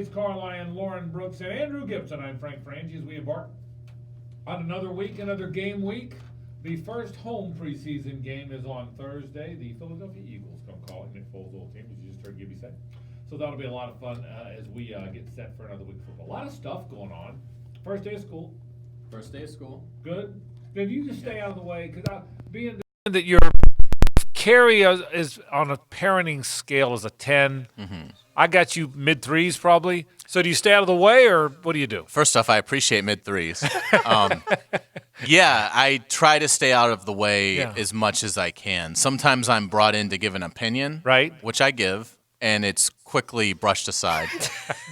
Hayes Carline, Lauren Brooks, and Andrew Gibson. I'm Frank Frangie as we embark on another week, another game week. The first home preseason game is on Thursday. The Philadelphia Eagles come calling, Nick Foles' old team, as you just heard Gibby say. So that'll be a lot of fun as we get set for another week of football. A lot of stuff going on. First day of school. First day of school. Good. Did you just stay out of the way? Because being that your Carrie is on a parenting scale as a 10. Mm-hmm. I got you mid-3s probably. So do you stay out of the way, or what do you do? First off, I appreciate mid-3s. Yeah, I try to stay out of the way as much as I can. Sometimes I'm brought in to give an opinion, right? Which I give, and it's quickly brushed aside.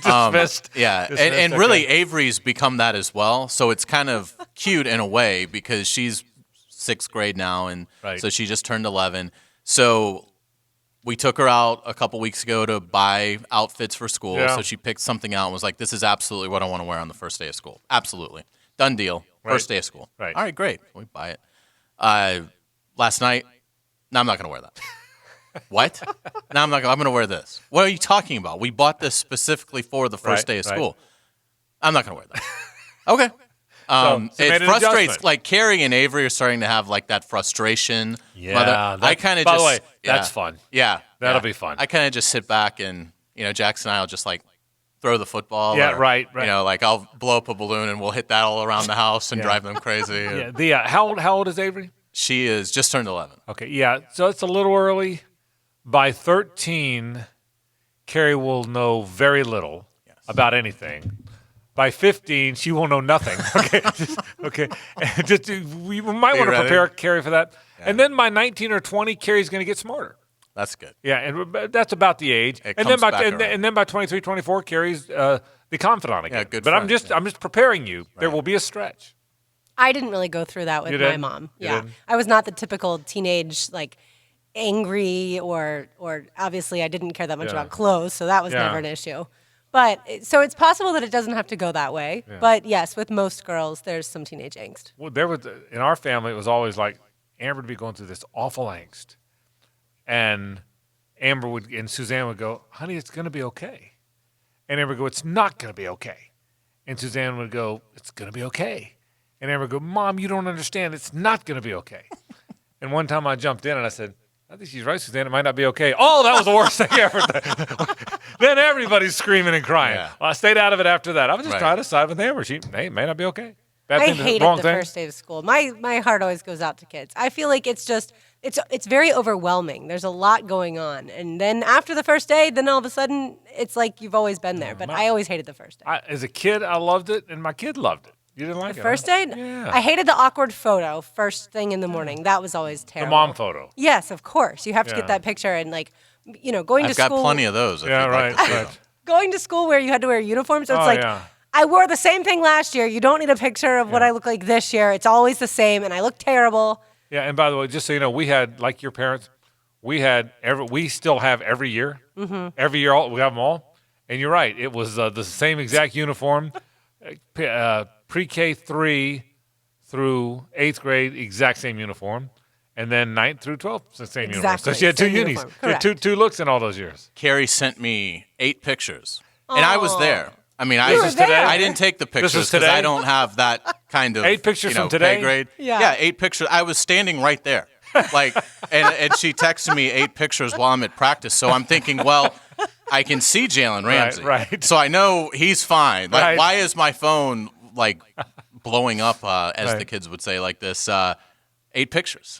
Dismissed. And really Avery's become that as well. So it's kind of cute in a way because she's 6th grade now, and so she just turned 11. So we took her out a couple weeks ago to buy outfits for school. Yeah. So she picked something out and was like, this is absolutely what I want to wear on the first day of school. Absolutely. Done deal. First day of school. Right. All right, great. We buy it. Last night, no, I'm not going to wear that. What? No, I'm not. I'm going to wear this. What are you talking about? We bought this specifically for the first day of school. I'm not going to wear that. Okay. So it frustrates. Like Carrie and Avery are starting to have like that frustration. Yeah. I kind of. By the way, that's fun. Yeah, that'll be fun. I kind of just sit back and Jackson and I will just like throw the football. Yeah, or, right. Like I'll blow up a balloon and we'll hit that all around the house and drive them crazy. Yeah. How old is Avery? She is just turned 11. Okay. Yeah. So it's a little early. By 13, Carrie will know very little about anything. By 15, she will know nothing. Okay. We might want to prepare Carrie for that. Yeah. And then by 19 or 20, Carrie's going to get smarter. That's good. Yeah, and that's about the age. And then by 23, 24, Carrie's the confidant again. Yeah, good. But I'm just preparing you. Right. There will be a stretch. I didn't really go through that with my mom. I was not the typical teenage angry or obviously I didn't care that much about clothes, so that was never an issue. But so it's possible that it doesn't have to go that way. Yeah. But yes, with most girls, there's some teenage angst. Well, there was in our family, it was always like Amber would be going through this awful angst, and Suzanne would go, "Honey, it's going to be okay," and Amber would go, "It's not going to be okay," and Suzanne would go, "It's going to be okay," and Amber would go, "Mom, you don't understand. It's not going to be okay." And one time I jumped in and I said, I think she's right, Suzanne. It might not be okay. Oh, that was the worst thing ever. Then everybody's screaming and crying. Yeah. Well, I stayed out of it after that. I was just trying to side with Amber. It may not be okay. I hated the first day of school. My heart always goes out to kids. I feel like it's very overwhelming. There's a lot going on. And then after the first day, then all of a sudden, it's like you've always been there. But I always hated the first day. As a kid, I loved it, and my kid loved it. You didn't like it? The first day? Yeah. I hated the awkward photo first thing in the morning. That was always terrible. The mom photo. Yes, of course. You have to get that picture and going to school. I've got plenty of those. Right. Going to school where you had to wear uniforms. So it's I wore the same thing last year. You don't need a picture of what I look like this year. It's always the same, and I look terrible. Yeah, and by the way, just so you know, we had, like your parents, we still have every year. Mm-hmm. Every year, we have them all. And you're right. It was the same exact uniform. Pre-K 3 through 8th grade, exact same uniform. And then 9th through 12th, the same uniform. So she had two unis. She had two looks in all those years. Carrie sent me 8 pictures. And I was there. I mean, today? I didn't take the pictures because I don't have that kind of 8 pictures from today? pay grade. Yeah, 8 pictures. I was standing right there. And she texted me 8 pictures while I'm at practice. So I'm thinking, well, I can see Jalen Ramsey. Right. So I know he's fine. Why is my phone blowing up, as the kids would say, like this? 8 pictures,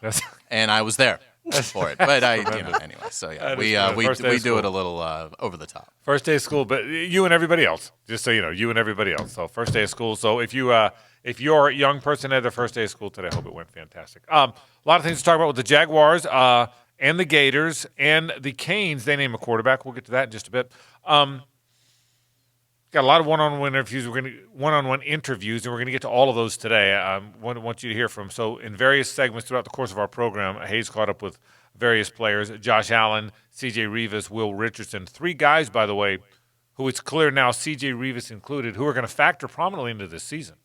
and I was there for it. But anyway. So we do it a little over the top. First day of school, but you and everybody else. Just so you know, you and everybody else. So first day of school. So if you're a young person at their first day of school today, I hope it went fantastic. A lot of things to talk about with the Jaguars and the Gators and the Canes. They name a quarterback. We'll get to that in just a bit. Got a lot of one-on-one interviews. We're going to get to all of those today. I want you to hear from. So in various segments throughout the course of our program, Hayes caught up with various players: Josh Allen, C.J. Rivas, Will Richardson. 3 guys, by the way, who it's clear now, C.J. Rivas included, who are going to factor prominently into this season.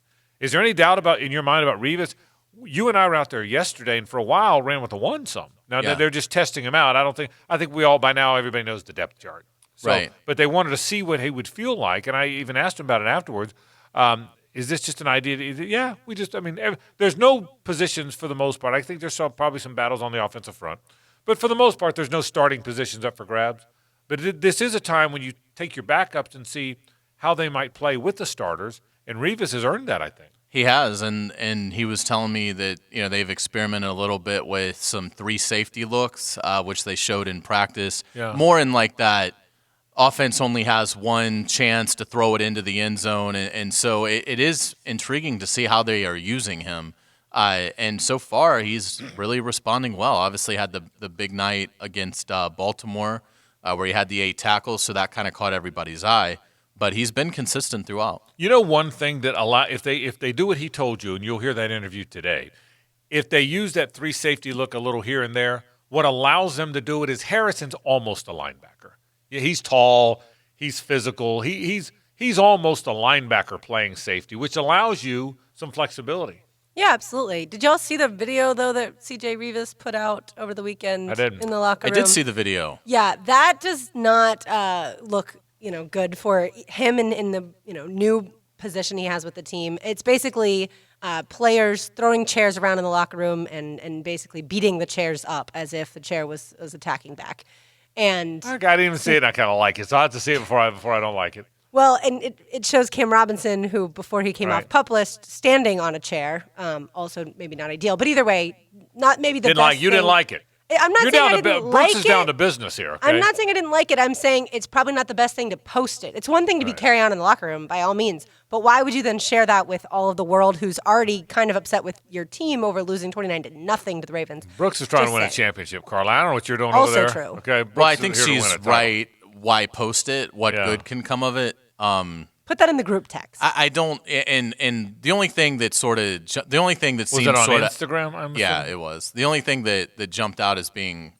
Is there any doubt in your mind about Rivas? You and I were out there yesterday, and for a while ran with the 1 some. Now they're just testing him out. I think we all by now everybody knows the depth chart. So, right. But they wanted to see what he would feel like, and I even asked him about it afterwards. Is this just an idea? Yeah, there's no positions for the most part. I think there's probably some battles on the offensive front. But for the most part, there's no starting positions up for grabs. But this is a time when you take your backups and see how they might play with the starters, and Rivas has earned that, I think. He has, and he was telling me that they've experimented a little bit with some 3 safety looks, which they showed in practice. Yeah. More in like that offense only has one chance to throw it into the end zone, and so it is intriguing to see how they are using him. And so far, he's really responding well. Obviously, had the big night against Baltimore, where he had the 8 tackles, so that kind of caught everybody's eye. But he's been consistent throughout. One thing that if they do what he told you, and you'll hear that interview today, if they use that 3 safety look a little here and there, what allows them to do it is Harrison's almost a linebacker. Yeah, he's tall, he's physical, he's almost a linebacker playing safety, which allows you some flexibility. Yeah, absolutely. Did y'all see the video, though, that C.J. Rivas put out over the weekend in the locker room? I did see the video. Yeah, that does not look good for him in the new position he has with the team. It's basically players throwing chairs around in the locker room and basically beating the chairs up as if the chair was attacking back. And I didn't even see it, and I kind of like it. So I have to see it before I don't like it. Well, and it shows Cam Robinson, who before he came off PUP list, standing on a chair. Also, maybe not ideal, but either way, not maybe the best. You didn't like it. I'm not saying I didn't like Brooks it. is down to business here. Okay? I'm not saying I didn't like it. I'm saying it's probably not the best thing to post it. It's one thing to be carry on in the locker room, by all means. But why would you then share that with all of the world who's already kind of upset with your team over losing 29-0 to the Ravens? Brooks is trying to win a championship, Carla. I don't know what you're doing over there. Also true. Okay, Brooks well, I think she's right. Why post it? What good can come of it? Put that in the group text. I don't, and the only thing that seemed was it on Instagram? Yeah, it was. The only thing that jumped out as being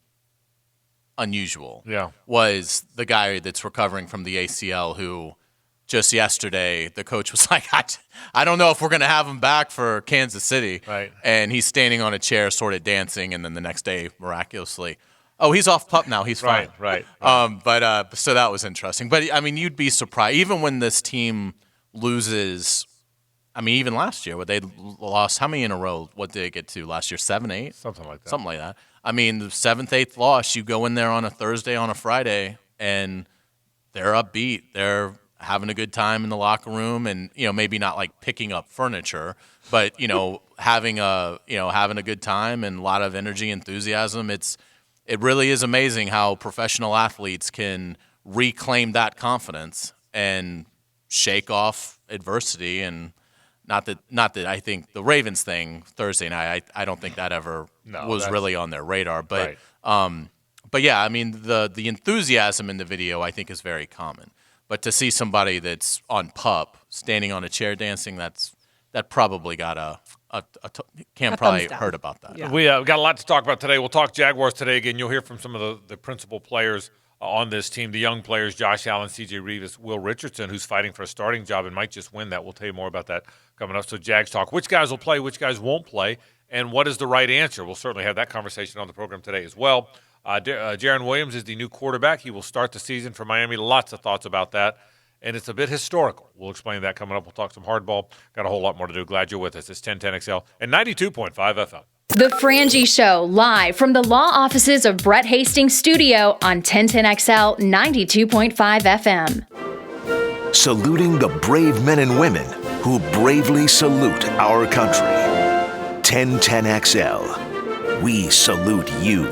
unusual was the guy that's recovering from the ACL who just yesterday the coach was like, I don't know if we're going to have him back for Kansas City. Right. And he's standing on a chair sort of dancing, and then the next day, miraculously, he's off PUP now. He's fine. Right. But so that was interesting. But, you'd be surprised. Even when this team loses, even last year, where they lost, how many in a row? What did they get to last year? 7, 8? Something like that. Something like that. The 7th, 8th loss, you go in there on a Thursday, on a Friday, and they're upbeat. They're having a good time in the locker room, and maybe not like picking up furniture, but having a good time and a lot of energy, enthusiasm. It really is amazing how professional athletes can reclaim that confidence and shake off adversity. And not that I think the Ravens thing Thursday night, I don't think that ever was really on their radar. But but yeah, the enthusiasm in the video I think is very common. But to see somebody that's on PUP standing on a chair dancing, that probably got Cam probably heard about that. Yeah. We got a lot to talk about today. We'll talk Jaguars today again. You'll hear from some of the principal players on this team, the young players, Josh Allen, C.J. Rivas, Will Richardson, who's fighting for a starting job and might just win that. We'll tell you more about that coming up. So Jags talk. Which guys will play, which guys won't play, and what is the right answer? We'll certainly have that conversation on the program today as well. Jaron Williams is the new quarterback. He will start the season for Miami. Lots of thoughts about that. And it's a bit historical. We'll explain that coming up. We'll talk some hardball. Got a whole lot more to do. Glad you're with us. It's 1010XL and 92.5 FM. The Frangie Show, live from the law offices of Brett Hastings Studio on 1010XL 92.5 FM. Saluting the brave men and women who bravely salute our country. 1010XL. We salute you.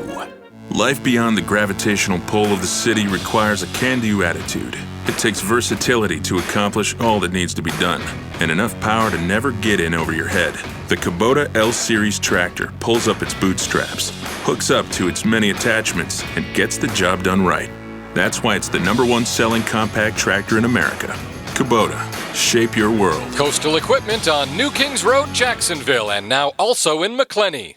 Life beyond the gravitational pull of the city requires a can-do attitude. It takes versatility to accomplish all that needs to be done, and enough power to never get in over your head. The Kubota L-Series tractor pulls up its bootstraps, hooks up to its many attachments, and gets the job done right. That's why it's the #1 selling compact tractor in America. Kubota, shape your world. Coastal Equipment on New Kings Road, Jacksonville, and now also in McClenny.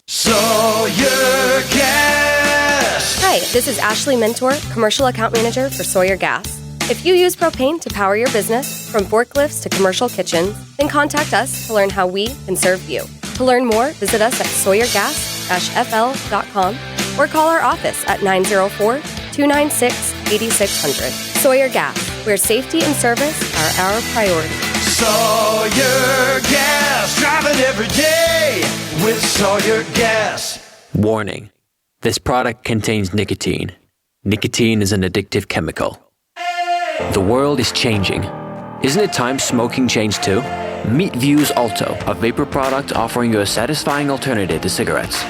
Sawyer Gas. Hi, this is Ashley Mentor, Commercial Account Manager for Sawyer Gas. If you use propane to power your business, from forklifts to commercial kitchens, then contact us to learn how we can serve you. To learn more, visit us at sawyergas.com. sawyer-fl.com or call our office at 904-296-8600. Sawyer Gas, where safety and service are our priority. Sawyer Gas, driving every day with Sawyer Gas. Warning. This product contains nicotine. Nicotine is an addictive chemical. The world is changing. Isn't it time smoking changed too? Meet Vuse Alto, a vapor product offering you a satisfying alternative to cigarettes.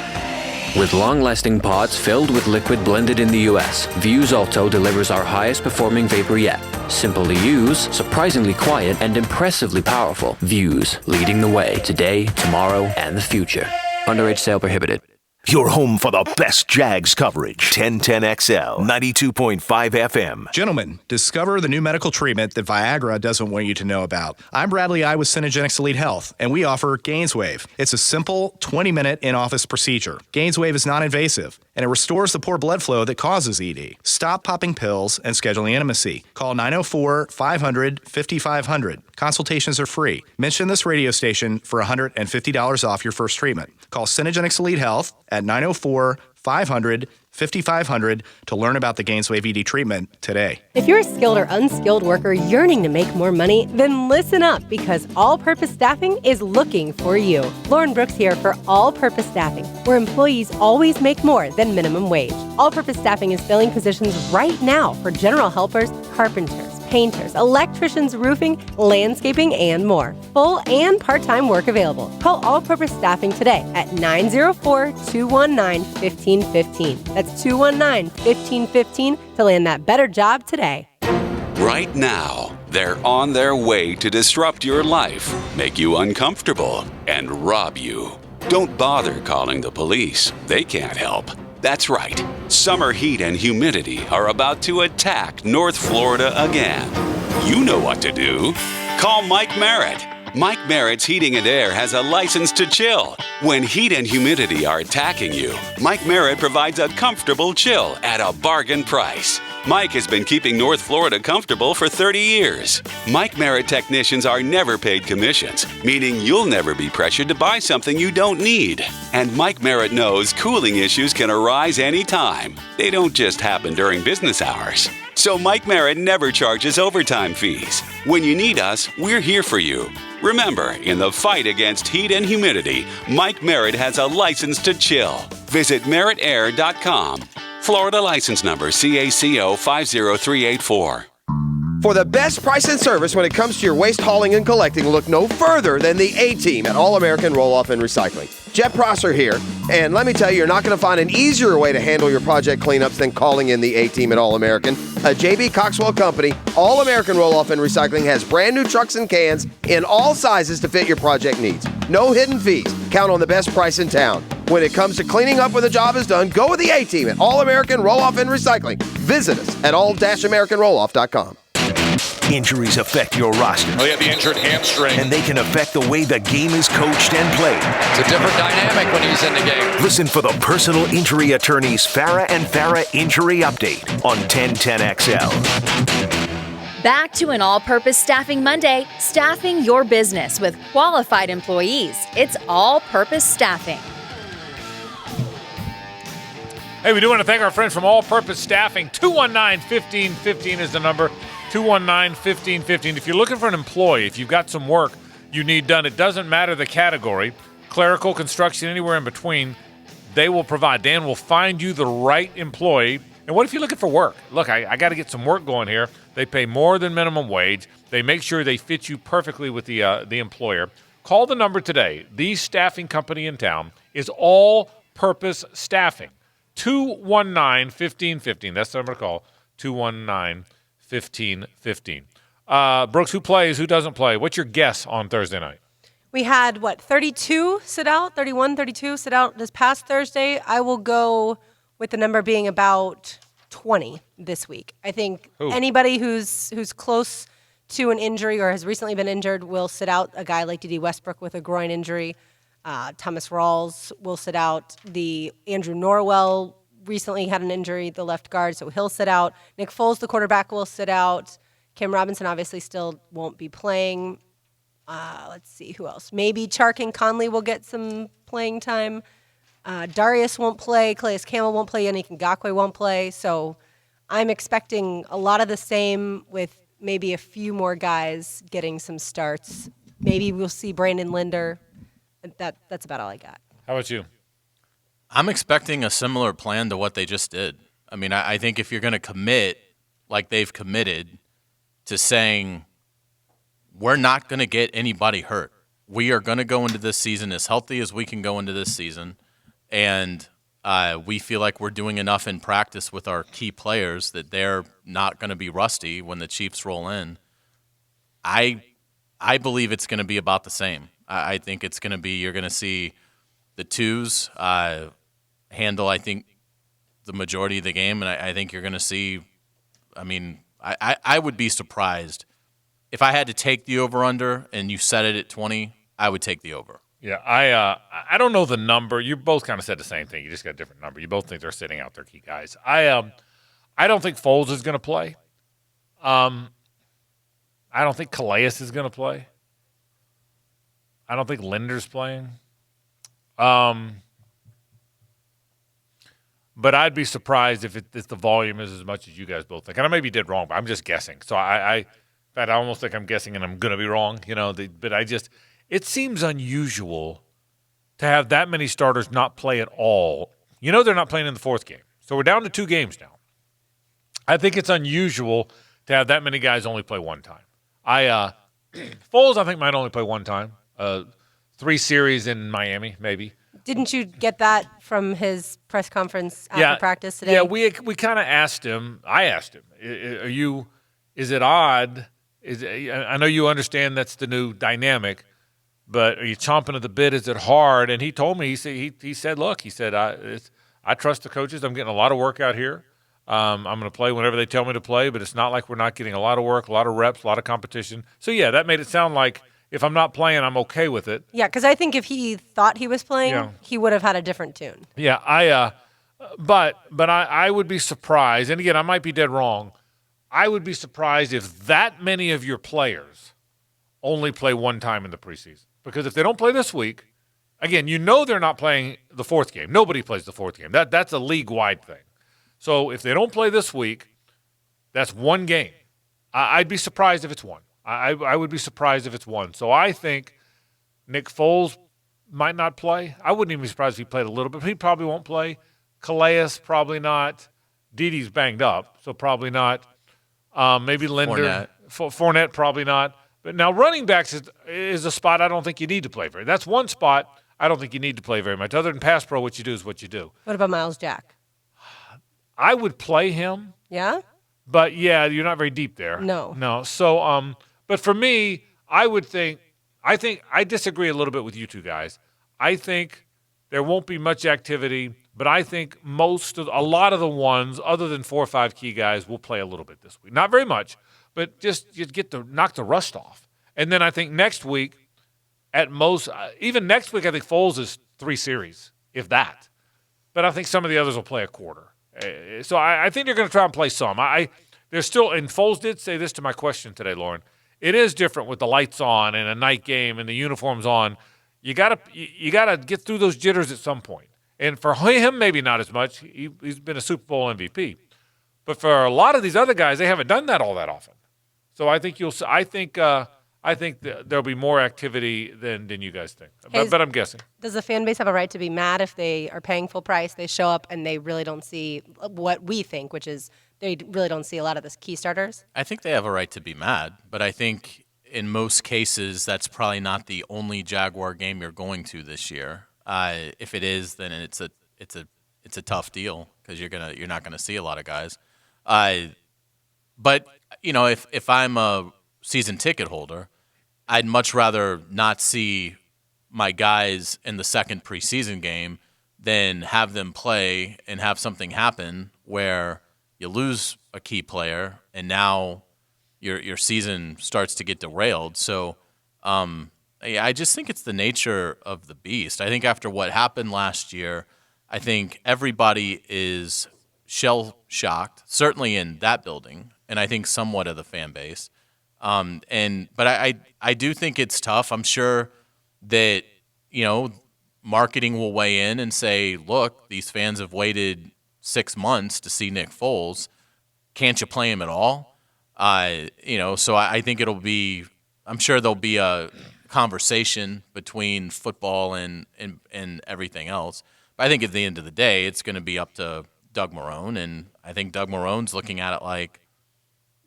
With long-lasting pods filled with liquid blended in the US, Vuse Alto delivers our highest performing vapor yet. Simple to use, surprisingly quiet, and impressively powerful. Vuse, leading the way today, tomorrow, and the future. Underage sale prohibited. Your home for the best Jags coverage. 1010XL, 92.5 FM. Gentlemen, discover the new medical treatment that Viagra doesn't want you to know about. I'm Bradley I with Synergenics Elite Health, and we offer GainsWave. It's a simple 20-minute in-office procedure. GainsWave is non-invasive, and it restores the poor blood flow that causes ED. Stop popping pills and scheduling intimacy. Call 904-500-5500. Consultations are free. Mention this radio station for $150 off your first treatment. Call Synergenics Elite Health at 904-500-5500 to learn about the GainsWave ED treatment today. If you're a skilled or unskilled worker yearning to make more money, then listen up, because All Purpose Staffing is looking for you. Lauren Brooks here for All Purpose Staffing, where employees always make more than minimum wage. All Purpose Staffing is filling positions right now for general helpers, carpenters, painters, electricians, roofing, landscaping, and more. Full and part-time work available. Call All Purpose Staffing today at 904-219-1515. That's 219-1515 to land that better job today. Right now, they're on their way to disrupt your life, make you uncomfortable, and rob you. Don't bother calling the police. They can't help. That's right. Summer heat and humidity are about to attack North Florida again. You know what to do. Call Mike Merritt. Mike Merritt's Heating and Air has a license to chill. When heat and humidity are attacking you, Mike Merritt provides a comfortable chill at a bargain price. Mike has been keeping North Florida comfortable for 30 years. Mike Merritt technicians are never paid commissions, meaning you'll never be pressured to buy something you don't need. And Mike Merritt knows cooling issues can arise anytime. They don't just happen during business hours. So Mike Merritt never charges overtime fees. When you need us, we're here for you. Remember, in the fight against heat and humidity, Mike Merritt has a license to chill. Visit merrittair.com. Florida license number CACO 50384. For the best price and service when it comes to your waste hauling and collecting, look no further than the A-Team at All American Roll-Off and Recycling. Jet Prosser here, and let me tell you, you're not going to find an easier way to handle your project cleanups than calling in the A-Team at All American. A J.B. Coxwell company, All American Roll-Off and Recycling has brand new trucks and cans in all sizes to fit your project needs. No hidden fees. Count on the best price in town. When it comes to cleaning up when the job is done, go with the A-Team at All American Roll-Off and Recycling. Visit us at all-americanrolloff.com. Injuries affect your roster. Oh, yeah, the injured hamstring. And they can affect the way the game is coached and played. It's a different dynamic when he's in the game. Listen for the personal injury attorneys Farah and Farah Injury Update on 1010XL. Back to an All-Purpose Staffing Monday, staffing your business with qualified employees. It's All-Purpose Staffing. Hey, we do want to thank our friends from All Purpose Staffing. 219-1515 is the number. 219-1515. If you're looking for an employee, if you've got some work you need done, it doesn't matter the category, clerical, construction, anywhere in between, they will provide. Dan will find you the right employee. And what if you're looking for work? Look, I got to get some work going here. They pay more than minimum wage. They make sure they fit you perfectly with the employer. Call the number today. The staffing company in town is All Purpose Staffing. 219-1515. That's the number to call. 219-1515. Brooks, who plays? Who doesn't play? What's your guess on Thursday night? We had, 32 sit out? 31, 32 sit out this past Thursday. I will go with the number being about 20 this week. I think anybody who's close to an injury or has recently been injured will sit out. A guy like D.D. Westbrook with a groin injury. Thomas Rawls will sit out. The Andrew Norwell recently had an injury, the left guard, so he'll sit out. Nick Foles, the quarterback, will sit out. Kim Robinson obviously still won't be playing. Let's see, who else? Maybe Chark and Conley will get some playing time. Darius won't play. Calais Campbell won't play. Yannick Ngakoue won't play. So I'm expecting a lot of the same with maybe a few more guys getting some starts. Maybe we'll see Brandon Linder. That's about all I got. How about you? I'm expecting a similar plan to what they just did. I mean, I think if you're going to commit like they've committed to saying we're not going to get anybody hurt. We are going to go into this season as healthy as we can go into this season, and we feel like we're doing enough in practice with our key players that they're not going to be rusty when the Chiefs roll in. I believe it's going to be about the same. I think it's going to be you're going to see the twos handle, I think, the majority of the game, and I think you're going to see – I mean, I would be surprised. If I had to take the over-under and you set it at 20, I would take the over. Yeah, I don't know the number. You both kind of said the same thing. You just got a different number. You both think they're sitting out their key guys. I don't think Foles is going to play. I don't think Calais is going to play. I don't think Linder's playing. But I'd be surprised if the volume is as much as you guys both think. And I maybe did wrong, but I'm just guessing. So I almost think I'm guessing and I'm going to be wrong. But it seems unusual to have that many starters not play at all. They're not playing in the fourth game. So we're down to 2 games now. I think it's unusual to have that many guys only play one time. Foles, I think, might only play one time. 3 series in Miami, maybe. Didn't you get that from his press conference after practice today? Yeah, we kind of asked him. I asked him, is it odd? I know you understand that's the new dynamic, but are you chomping at the bit? Is it hard? And he told me, he said, look, I trust the coaches. I'm getting a lot of work out here. I'm going to play whenever they tell me to play, but it's not like we're not getting a lot of work, a lot of reps, a lot of competition. So, yeah, that made it sound like if I'm not playing, I'm okay with it. Yeah, because I think if he thought he was playing, he would have had a different tune. Yeah, but I would be surprised, and again, I might be dead wrong. I would be surprised if that many of your players only play one time in the preseason. Because if they don't play this week, again, they're not playing the fourth game. Nobody plays the fourth game. That's a league-wide thing. So if they don't play this week, that's one game. I'd be surprised if it's one. I would be surprised if it's one. So I think Nick Foles might not play. I wouldn't even be surprised if he played a little bit. He probably won't play. Calais, probably not. Didi's banged up, so probably not. Maybe Linder. Fournette, probably not. But now running backs is a spot I don't think you need to play very. That's one spot I don't think you need to play very much. Other than pass pro, what you do is what you do. What about Miles Jack? I would play him. Yeah? But, yeah, you're not very deep there. No. So, but for me, I disagree a little bit with you two guys. I think there won't be much activity, but I think a lot of the ones, other than 4 or 5 key guys, will play a little bit this week. Not very much, but just get to knock the rust off. And then I think next week, at most, even next week, I think Foles is 3 series, if that. But I think some of the others will play a quarter. So I think they're going to try and play some. There's still, and Foles did say this to my question today, Lauren. It is different with the lights on and a night game and the uniforms on. You gotta get through those jitters at some point. And for him, maybe not as much. He's been a Super Bowl MVP. But for a lot of these other guys, they haven't done that all that often. So I think there'll be more activity than you guys think. But I'm guessing. Does the fan base have a right to be mad if they are paying full price, they show up, and they really don't see what we think, which is they really don't see a lot of the key starters? I think they have a right to be mad, but I think in most cases that's probably not the only Jaguar game you're going to this year. If it is, then it's a tough deal because you're not gonna see a lot of guys. But if I'm a season ticket holder, I'd much rather not see my guys in the second preseason game than have them play and have something happen where you lose a key player and now your season starts to get derailed. So I just think it's the nature of the beast. I think after what happened last year, I think everybody is shell-shocked, certainly in that building, and I think somewhat of the fan base. But I do think it's tough. I'm sure that, marketing will weigh in and say, look, these fans have waited 6 months to see Nick Foles. Can't you play him at all? So I think I'm sure there'll be a conversation between football and everything else. But I think at the end of the day, it's going to be up to Doug Marrone, and I think Doug Marrone's looking at it like,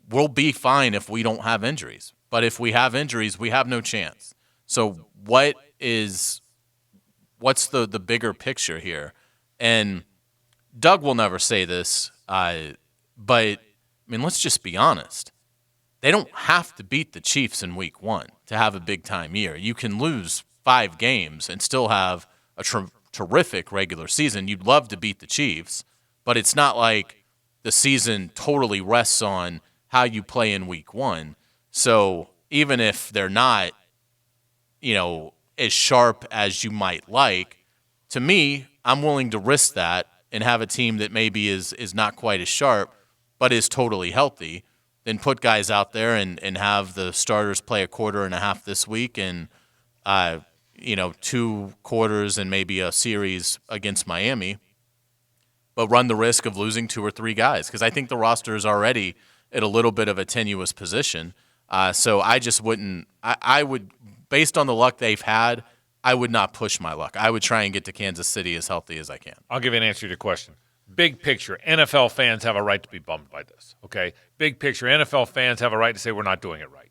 we'll be fine if we don't have injuries. But if we have injuries, we have no chance. So what's the bigger picture here? And Doug will never say this, but, let's just be honest. They don't have to beat the Chiefs in week 1 to have a big-time year. You can lose 5 games and still have a terrific regular season. You'd love to beat the Chiefs, but it's not like the season totally rests on how you play in week 1. So even if they're not, as sharp as you might like, to me, I'm willing to risk that and have a team that maybe is not quite as sharp but is totally healthy, then put guys out there and have the starters play a quarter and a half this week and 2 quarters and maybe a series against Miami, but run the risk of losing 2 or 3 guys because I think the roster is already at a little bit of a tenuous position. So I just wouldn't – I would – based on the luck they've had, I would not push my luck. I would try and get to Kansas City as healthy as I can. I'll give you an answer to your question. Big picture, NFL fans have a right to be bummed by this, okay? Big picture, NFL fans have a right to say we're not doing it right.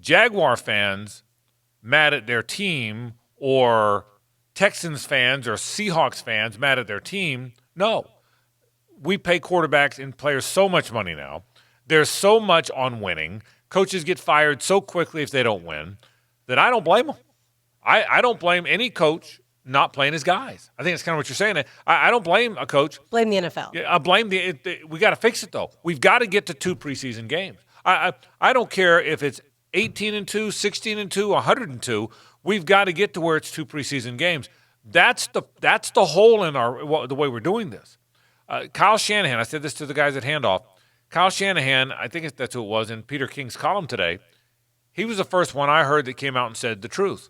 Jaguar fans mad at their team or Texans fans or Seahawks fans mad at their team, no. We pay quarterbacks and players so much money now. There's so much on winning. Coaches get fired so quickly if they don't win that I don't blame them. I don't blame any coach not playing his guys. I think that's kind of what you're saying. I don't blame a coach. Blame the NFL. Yeah, I blame we got to fix it, though. We've got to get to 2 preseason games. I don't care if it's 18-2, 16-2, 102. We've got to get to where it's 2 preseason games. That's the hole in the way we're doing this. Kyle Shanahan, I said this to the guys at Handoff. Kyle Shanahan, I think that's who it was in Peter King's column today. He was the first one I heard that came out and said the truth.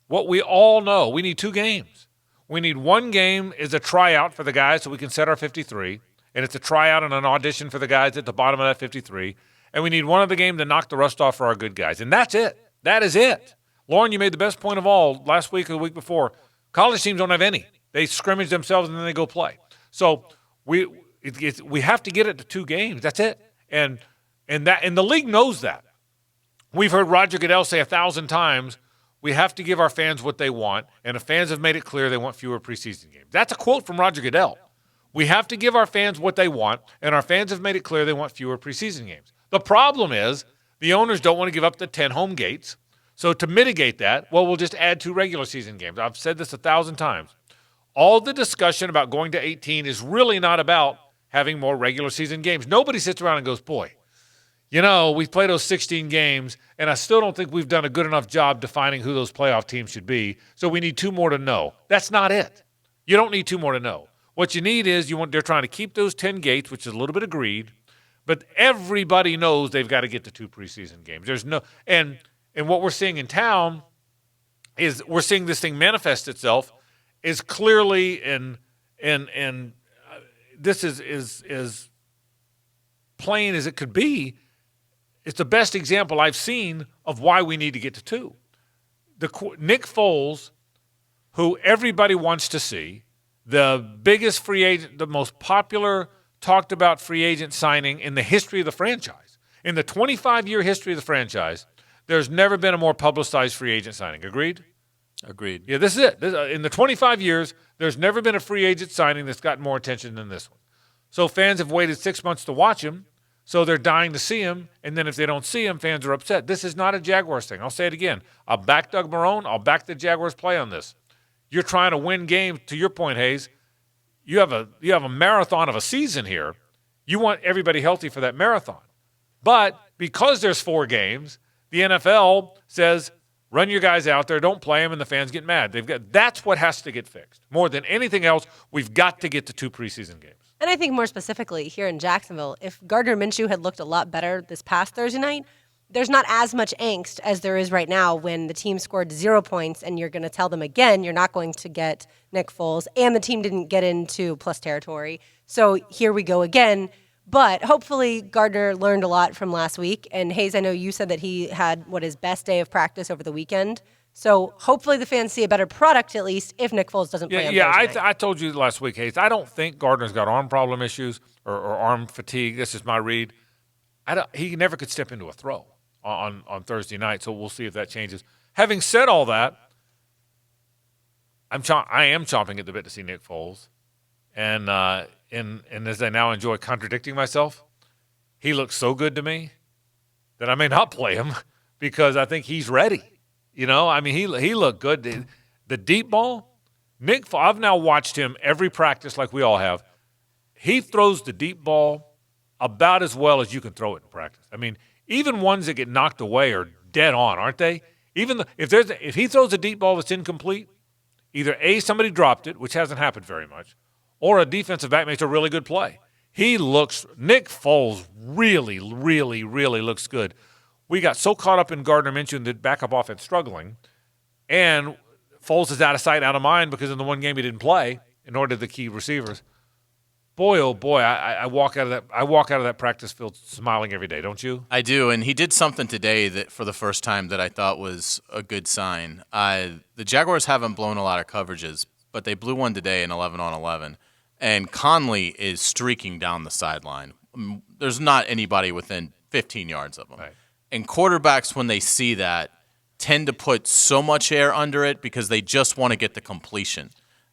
What we all know, we need 2 games. We need 1 game as a tryout for the guys so we can set our 53, and it's a tryout and an audition for the guys at the bottom of that 53, and we need one other game to knock the rust off for our good guys, and that's it. That is it. Lauren, you made the best point of all last week or the week before. College teams don't have any. They scrimmage themselves and then they go play. So we have to get it to 2 games. That's it. And the league knows that. We've heard Roger Goodell say 1,000 times, we have to give our fans what they want, and the fans have made it clear they want fewer preseason games. That's a quote from Roger Goodell. We have to give our fans what they want, and our fans have made it clear they want fewer preseason games. The problem is the owners don't want to give up the 10 home gates. So to mitigate that, we'll just add 2 regular season games. I've said this 1,000 times. All the discussion about going to 18 is really not about having more regular season games. Nobody sits around and goes, boy, we've played those 16 games, and I still don't think we've done a good enough job defining who those playoff teams should be, so we need 2 more to know. That's not it. You don't need 2 more to know. What you need is they're trying to keep those 10 gates, which is a little bit of greed, but everybody knows they've got to get to 2 preseason games. There's no and what we're seeing in town is we're seeing this thing manifest itself is clearly and this is plain as it could be. It's the best example I've seen of why we need to get to 2. Nick Foles, who everybody wants to see, the biggest free agent, the most popular, talked about free agent signing in the history of the franchise. In the 25-year history of the franchise, there's never been a more publicized free agent signing. Agreed? Agreed. Yeah, this is it. In the 25 years, there's never been a free agent signing that's gotten more attention than this one. So fans have waited 6 months to watch him. So they're dying to see him, and then if they don't see him, fans are upset. This is not a Jaguars thing. I'll say it again. I'll back Doug Marrone. I'll back the Jaguars play on this. You're trying to win games. To your point, Hayes, you have a marathon of a season here. You want everybody healthy for that marathon. But because there's 4 games, the NFL says, run your guys out there, don't play them, and the fans get mad. That's what has to get fixed. More than anything else, we've got to get to 2 preseason games. And I think more specifically here in Jacksonville, if Gardner Minshew had looked a lot better this past Thursday night, there's not as much angst as there is right now when the team scored 0 points and you're going to tell them again you're not going to get Nick Foles, and the team didn't get into plus territory. So here we go again. But hopefully Gardner learned a lot from last week. And Hayes, I know you said that he had his best day of practice over the weekend. So hopefully the fans see a better product at least if Nick Foles doesn't play on Thursday night. I told you last week, Hayes, I don't think Gardner's got arm problem issues or arm fatigue. This is my read. He never could step into a throw on Thursday night, so we'll see if that changes. Having said all that, I am chomping at the bit to see Nick Foles. And as I now enjoy contradicting myself, he looks so good to me that I may not play him because I think he's ready. He looked good. The deep ball, I've now watched him every practice like we all have. He throws the deep ball about as well as you can throw it in practice. I mean, even ones that get knocked away are dead on, aren't they? Even if he throws a deep ball that's incomplete, either A, somebody dropped it, which hasn't happened very much, or a defensive back makes a really good play. Nick Foles really, really, really looks good. We got so caught up in Gardner Minshew and the backup offense struggling, and Foles is out of sight, out of mind because in the one game he didn't play, in order to the key receivers. Boy, oh boy, I walk out of that practice field smiling every day, don't you? I do, and he did something today that for the first time that I thought was a good sign. The Jaguars haven't blown a lot of coverages, but they blew one today in 11-on-11, and Conley is streaking down the sideline. There's not anybody within 15 yards of him. Right. And quarterbacks, when they see that, tend to put so much air under it because they just want to get the completion,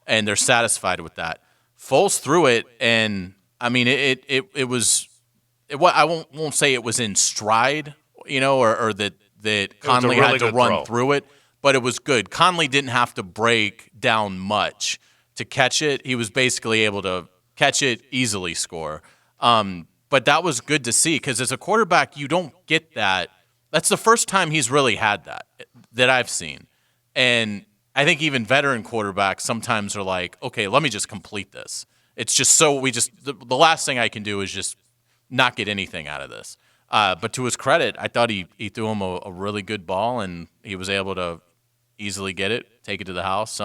and they're satisfied with that. Foles threw it, and I mean, it was. I won't say it was in stride, or that Conley had to run through it, but it was good. Conley didn't have to break down much to catch it. He was basically able to catch it, easily score. But that was good to see because as a quarterback, you don't get that. That's the first time he's really had that I've seen, and I think even veteran quarterbacks sometimes are like, okay, let me just complete this. It's just the last thing I can do is just not get anything out of this. But to his credit, I thought he threw him a really good ball, and he was able to easily get it, take it to the house.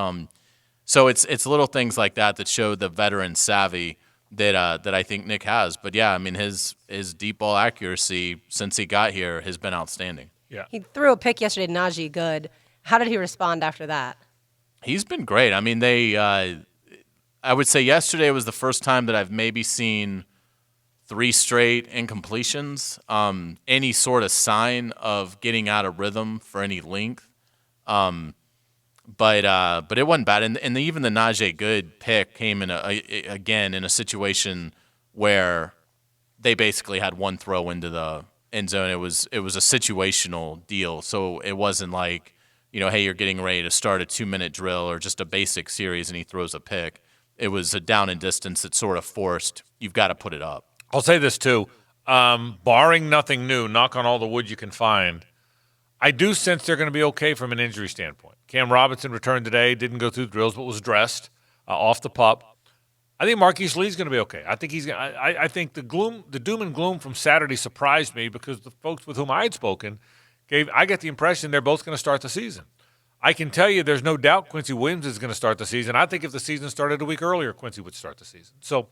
So it's little things like that show the veteran savvy that I think Nick has. But yeah, I mean his deep ball accuracy since he got here has been outstanding. Yeah, he threw a pick yesterday to Najee Good. How did he respond after that? He's been great. I mean, I would say yesterday was the first time that I've maybe seen 3 straight incompletions, any sort of sign of getting out of rhythm for any length. But it wasn't bad. And even the Najee Good pick came in in a situation where they basically had one throw into the end zone. It was a situational deal, so it wasn't like, hey, you're getting ready to start a 2-minute drill or just a basic series and he throws a pick. It was a down and distance that sort of forced, you've got to put it up. I'll say this too. Barring nothing new, knock on all the wood you can find, I do sense they're going to be okay from an injury standpoint. Cam Robinson returned today, didn't go through the drills, but was dressed off the pup. I think Marquise Lee's going to be okay. I think the doom and gloom from Saturday surprised me because the folks with whom I had spoken I get the impression they're both going to start the season. I can tell you there's no doubt Quincy Williams is going to start the season. I think if the season started a week earlier, Quincy would start the season. So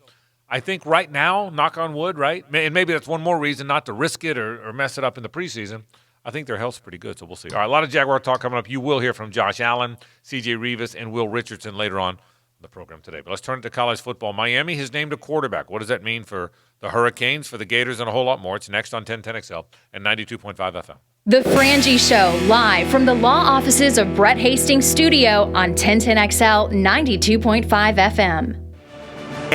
I think right now, knock on wood, right? And maybe that's one more reason not to risk it or mess it up in the preseason. I think their health's pretty good, so we'll see. All right, a lot of Jaguar talk coming up. You will hear from Josh Allen, C.J. Rivas, and Will Richardson later on the program today. But let's turn it to college football. Miami has named a quarterback. What does that mean for the Hurricanes, for the Gators, and a whole lot more? It's next on 1010XL and 92.5 FM. The Frangie Show, live from the law offices of Brett Hastings Studio on 1010XL 92.5 FM.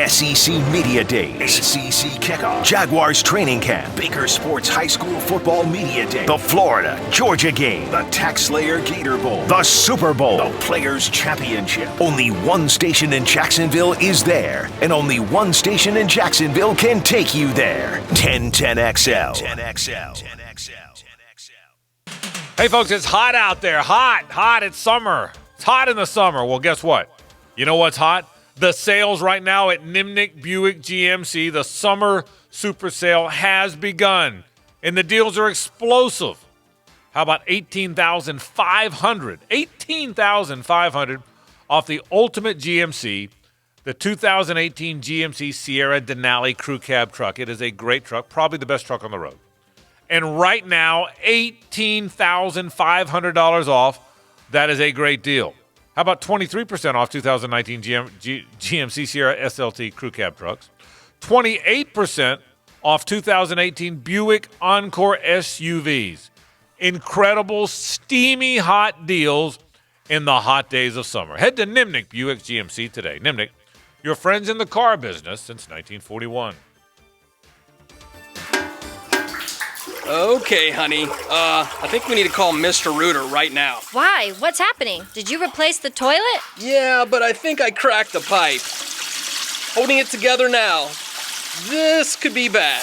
SEC Media Days, SEC Kickoff, Jaguars Training Camp, Baker Sports High School Football Media Day, the Florida-Georgia Game, the TaxSlayer Gator Bowl, the Super Bowl, the Players' Championship. Only one station in Jacksonville is there, and only one station in Jacksonville can take you there. 1010XL. 10XL. Hey, folks, it's hot out there. Hot. It's summer. It's hot in the summer. Well, guess what? You know what's hot? The sales right now at Nimnick Buick GMC, the summer super sale has begun. And the deals are explosive. How about $18,500? $18,500 off the ultimate GMC, the 2018 GMC Sierra Denali Crew Cab truck. It is a great truck, probably the best truck on the road. And right now, $18,500 off. That is a great deal. How about 23% off 2019 GMC Sierra SLT Crew Cab trucks? 28% off 2018 Buick Encore SUVs. Incredible, steamy hot deals in the hot days of summer. Head to Nimnick Buick GMC today. Nimnick, your friends in the car business since 1941. Okay, honey. I think we need to call Mr. Rooter right now. Why? What's happening? Did you replace the toilet? Yeah, but I think I cracked the pipe. Holding it together now. This could be bad.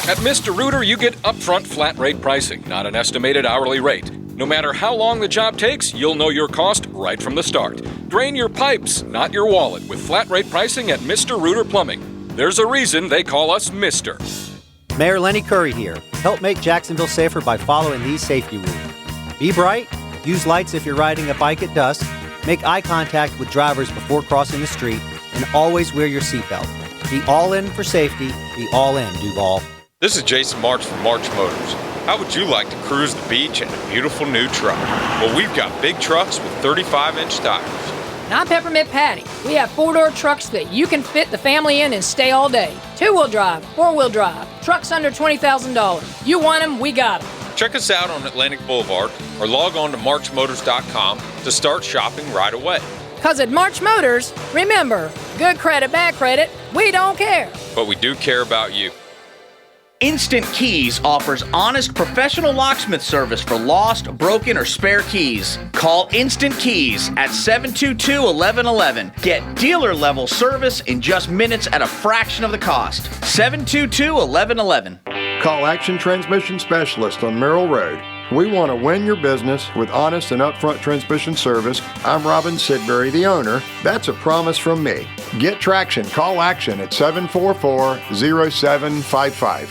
At Mr. Rooter, you get upfront flat rate pricing, not an estimated hourly rate. No matter how long the job takes, you'll know your cost right from the start. Drain your pipes, not your wallet, with flat rate pricing at Mr. Rooter Plumbing. There's a reason they call us Mr. Mayor Lenny Curry here. Help make Jacksonville safer by following these safety rules. Be bright, use lights if you're riding a bike at dusk, make eye contact with drivers before crossing the street, and always wear your seatbelt. Be all in for safety, be all in, Duval. This is Jason March from March Motors. How would you like to cruise the beach in a beautiful new truck? Well, we've got big trucks with 35-inch tires. And I'm Peppermint Patty. We have 4-door trucks that you can fit the family in and stay all day. 2-wheel drive, 4-wheel drive, trucks under $20,000. You want them, we got them. Check us out on Atlantic Boulevard or log on to marchmotors.com to start shopping right away. Because at March Motors, remember, good credit, bad credit, we don't care. But we do care about you. Instant Keys offers honest professional locksmith service for lost, broken, or spare keys. Call Instant Keys at 722-1111. Get dealer-level service in just minutes at a fraction of the cost. 722-1111. Call Action Transmission Specialist on Merrill Road. We want to win your business with honest and upfront transmission service. I'm Robin Sidbury, the owner. That's a promise from me. Get traction. Call Action at 744-0755.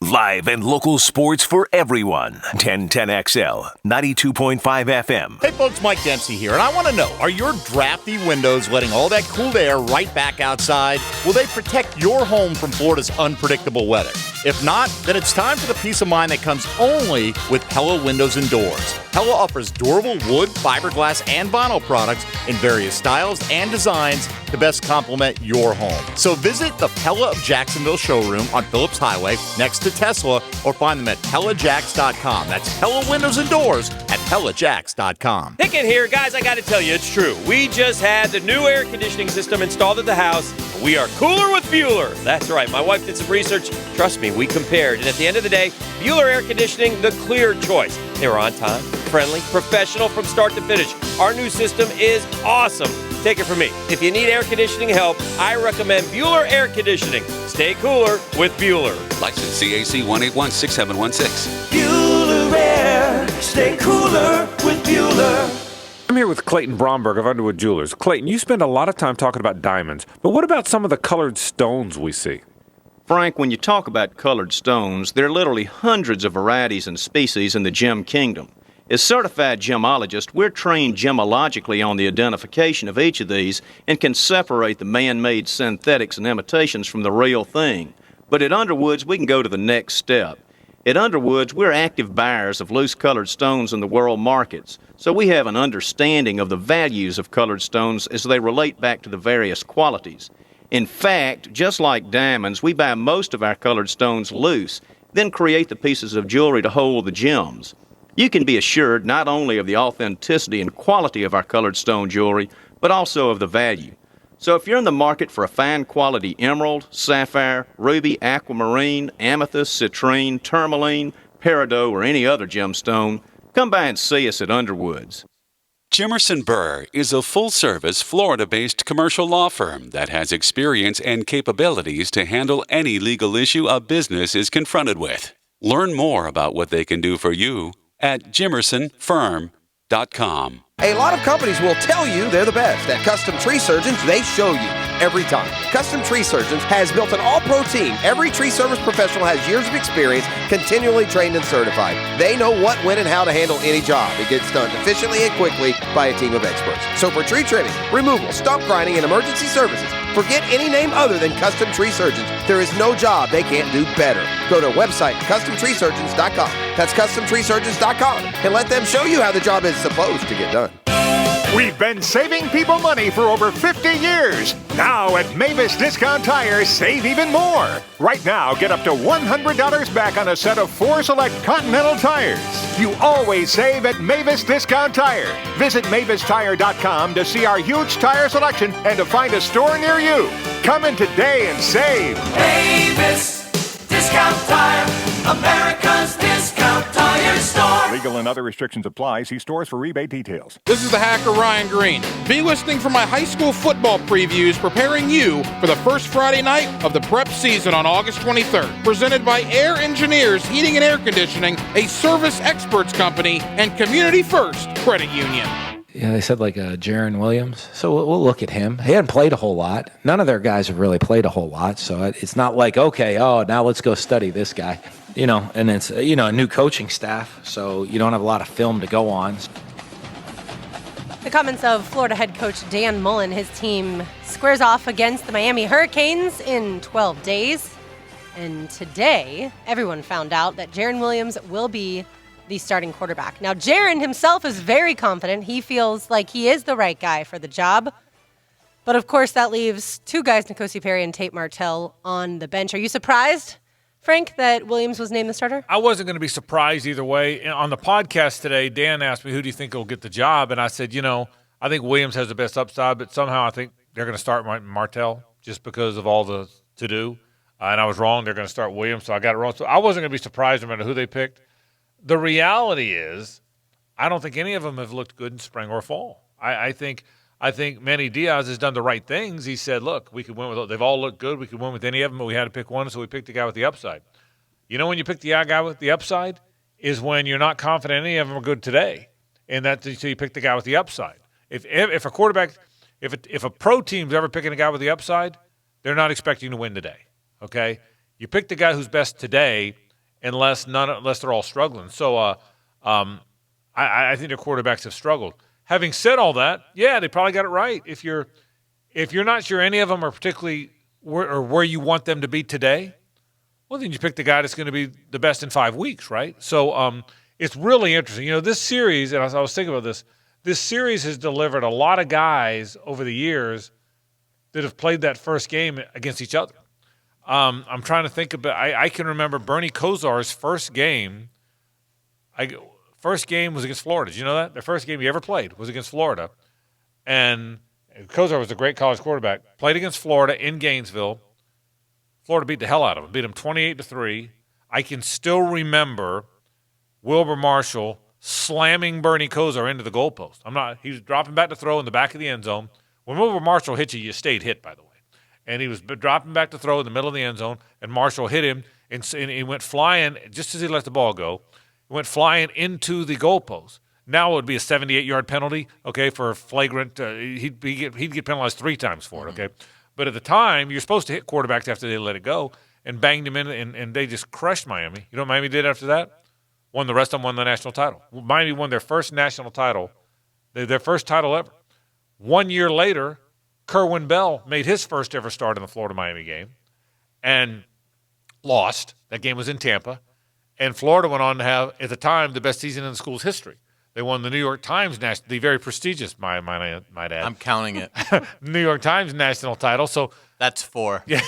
Live and local sports for everyone. 1010XL, 92.5 FM. Hey folks, Mike Dempsey here, and I want to know, are your drafty windows letting all that cool air right back outside? Will they protect your home from Florida's unpredictable weather? If not, then it's time for the peace of mind that comes only with Pella Windows and Doors. Pella offers durable wood, fiberglass, and vinyl products in various styles and designs to best complement your home. So visit the Pella of Jacksonville showroom on Phillips Highway next to Tesla, or find them at PellaJacks.com. That's Pella Windows and Doors at PellaJacks.com. Pickett here. Guys, I got to tell you, it's true. We just had the new air conditioning system installed at the house. We are cooler with Bueller. That's right. My wife did some research. Trust me, we compared. And at the end of the day, Bueller Air Conditioning, the clear choice. They were on time, friendly, professional from start to finish. Our new system is awesome. Take it from me. If you need air conditioning help, I recommend Bueller Air Conditioning. Stay cooler with Bueller. License CAC 1816716. Bueller Air. Stay cooler with Bueller. I'm here with Clayton Bromberg of Underwood Jewelers. Clayton, you spend a lot of time talking about diamonds, but what about some of the colored stones we see? Frank, when you talk about colored stones, there are literally hundreds of varieties and species in the gem kingdom. As certified gemologists, we're trained gemologically on the identification of each of these and can separate the man-made synthetics and imitations from the real thing. But at Underwoods, we can go to the next step. At Underwoods, we're active buyers of loose-colored stones in the world markets, so we have an understanding of the values of colored stones as they relate back to the various qualities. In fact, just like diamonds, we buy most of our colored stones loose, then create the pieces of jewelry to hold the gems. You can be assured not only of the authenticity and quality of our colored stone jewelry, but also of the value. So if you're in the market for a fine quality emerald, sapphire, ruby, aquamarine, amethyst, citrine, tourmaline, peridot, or any other gemstone, come by and see us at Underwoods. Jimerson Burr is a full-service, Florida-based commercial law firm that has experience and capabilities to handle any legal issue a business is confronted with. Learn more about what they can do for you at jimersonfirm.com. A lot of companies will tell you they're the best. At Custom Tree Surgeons, they show you. every time. Custom Tree Surgeons has built an all-pro team. Every tree service professional has years of experience, continually trained and certified. They know what, when, and how to handle any job. It gets done efficiently and quickly by a team of experts. So for tree trimming, removal, stump grinding, and emergency services, forget any name other than Custom Tree Surgeons. There is no job they can't do better. Go to website CustomTreeSurgeons.com. That's CustomTreeSurgeons.com, and let them show you how the job is supposed to get done. We've been saving people money for over 50 years. Now at Mavis Discount Tire, save even more. Right now, get up to $100 back on a set of 4 select Continental tires. You always save at Mavis Discount Tire. Visit MavisTire.com to see our huge tire selection and to find a store near you. Come in today and save. Mavis Discount Tire, America's discount tire store. Legal and other restrictions apply. See stores for rebate details. This is the hacker Ryan Green. Be listening for my high school football previews, preparing you for the first Friday night of the prep season on August 23rd. Presented by Air Engineers Heating and Air Conditioning, a service experts company, and Community First Credit Union. Yeah, they said like Jaron Williams. So we'll look at him. He hadn't played a whole lot. None of their guys have really played a whole lot. So it's not like, okay, now let's go study this guy. And it's, a new coaching staff. So you don't have a lot of film to go on. The comments of Florida head coach Dan Mullen. His team squares off against the Miami Hurricanes in 12 days. And today, everyone found out that Jaron Williams will be the starting quarterback. Now, Jaron himself is very confident. He feels like he is the right guy for the job. But, of course, that leaves 2 guys, N'Kosi Perry and Tate Martell, on the bench. Are you surprised, Frank, that Williams was named the starter? I wasn't going to be surprised either way. On the podcast today, Dan asked me, who do you think will get the job? And I said, I think Williams has the best upside, but somehow I think they're going to start Martell just because of all the to-do. And I was wrong. They're going to start Williams, so I got it wrong. So I wasn't going to be surprised no matter who they picked. The reality is, I don't think any of them have looked good in spring or fall. I think Manny Diaz has done the right things. He said, look, we could win with – they've all looked good. We could win with any of them, but we had to pick one, so we picked the guy with the upside. When you pick the guy with the upside is when you're not confident any of them are good today, and so you pick the guy with the upside. If a quarterback – if a pro team's ever picking a guy with the upside, they're not expecting to win today, okay? You pick the guy who's best today – unless they're all struggling. So I think their quarterbacks have struggled. Having said all that, yeah, they probably got it right. If you're not sure any of them are particularly where you want them to be today, well, then you pick the guy that's going to be the best in 5 weeks, right? So it's really interesting. This series, and I was thinking about this series has delivered a lot of guys over the years that have played that first game against each other. I'm trying to think about. I can remember Bernie Kosar's first game. First game was against Florida. Did you know that? The first game he ever played was against Florida, and Kosar was a great college quarterback. Played against Florida in Gainesville. Florida beat the hell out of him. Beat him 28-3. I can still remember Wilbur Marshall slamming Bernie Kosar into the goalpost. He was dropping back to throw in the back of the end zone. When Wilbur Marshall hit you stayed hit, by the way. And he was dropping back to throw in the middle of the end zone, and Marshall hit him, and he went flying, just as he let the ball go, he went flying into the goalpost. Now it would be a 78-yard penalty, okay, for flagrant. He'd get penalized 3 times for it, okay? But at the time, you're supposed to hit quarterbacks after they let it go, and banged him in, and they just crushed Miami. You know what Miami did after that? The rest of them won the national title. Miami won their first national title, their first title ever. 1 year later, Kerwin Bell made his first ever start in the Florida-Miami game and lost. That game was in Tampa. And Florida went on to have, at the time, the best season in the school's history. They won the New York Times, the very prestigious, might add. I'm counting it. New York Times national title. So that's 4. Yeah.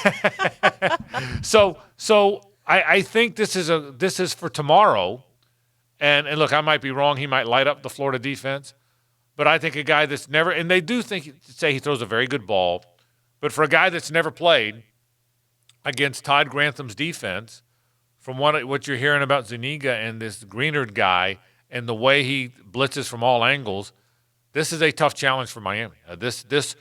So I think this is for tomorrow. And look, I might be wrong. He might light up the Florida defense. But I think a guy that's never – and they do say he throws a very good ball. But for a guy that's never played against Todd Grantham's defense, from what you're hearing about Zuniga and this Greenard guy and the way he blitzes from all angles, this is a tough challenge for Miami. This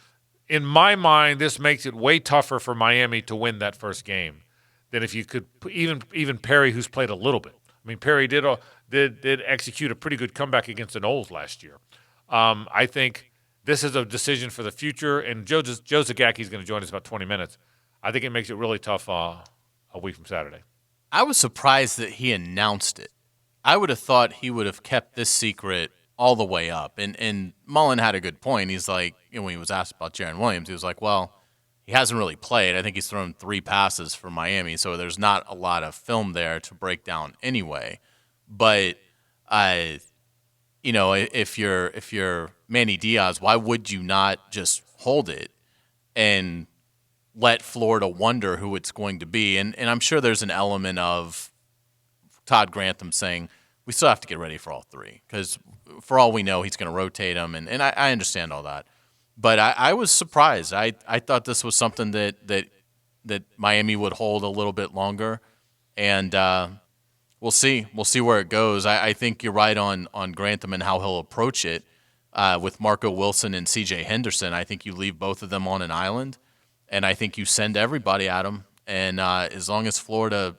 in my mind, this makes it way tougher for Miami to win that first game than if you could even Perry, who's played a little bit. I mean, Perry did execute a pretty good comeback against the Knowles last year. I think this is a decision for the future. And Joe Zagacki is going to join us in about 20 minutes. I think it makes it really tough a week from Saturday. I was surprised that he announced it. I would have thought he would have kept this secret all the way up. And Mullen had a good point. He's like, when he was asked about Jarren Williams, he was like, well, he hasn't really played. I think he's thrown 3 passes for Miami, so there's not a lot of film there to break down anyway. But if you're Manny Diaz, why would you not just hold it and let Florida wonder who it's going to be? And I'm sure there's an element of Todd Grantham saying we still have to get ready for all 3 because for all we know, he's going to rotate them, and I understand all that. But I was surprised. I thought this was something that Miami would hold a little bit longer, and we'll see. We'll see where it goes. I think you're right on Grantham and how he'll approach it with Marco Wilson and C.J. Henderson. I think you leave both of them on an island, and I think you send everybody at them. And as long as Florida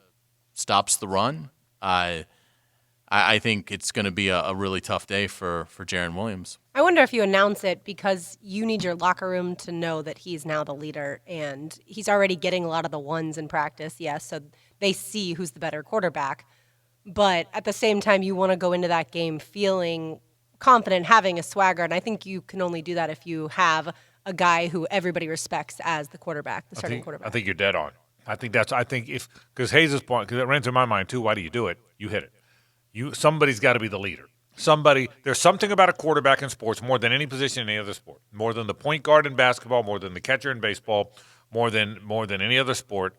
stops the run, I think it's going to be a really tough day for Jarren Williams. I wonder if you announce it because you need your locker room to know that he's now the leader, and he's already getting a lot of the ones in practice, yes, so they see who's the better quarterback. But at the same time, you want to go into that game feeling confident, having a swagger, and I think you can only do that if you have a guy who everybody respects as the quarterback, the starting quarterback. I think you're dead on. Because Hayes' point, because it ran through my mind too, why do you do it? You hit it. Somebody's got to be the leader. There's something about a quarterback in sports more than any position in any other sport, more than the point guard in basketball, more than the catcher in baseball, more than any other sport.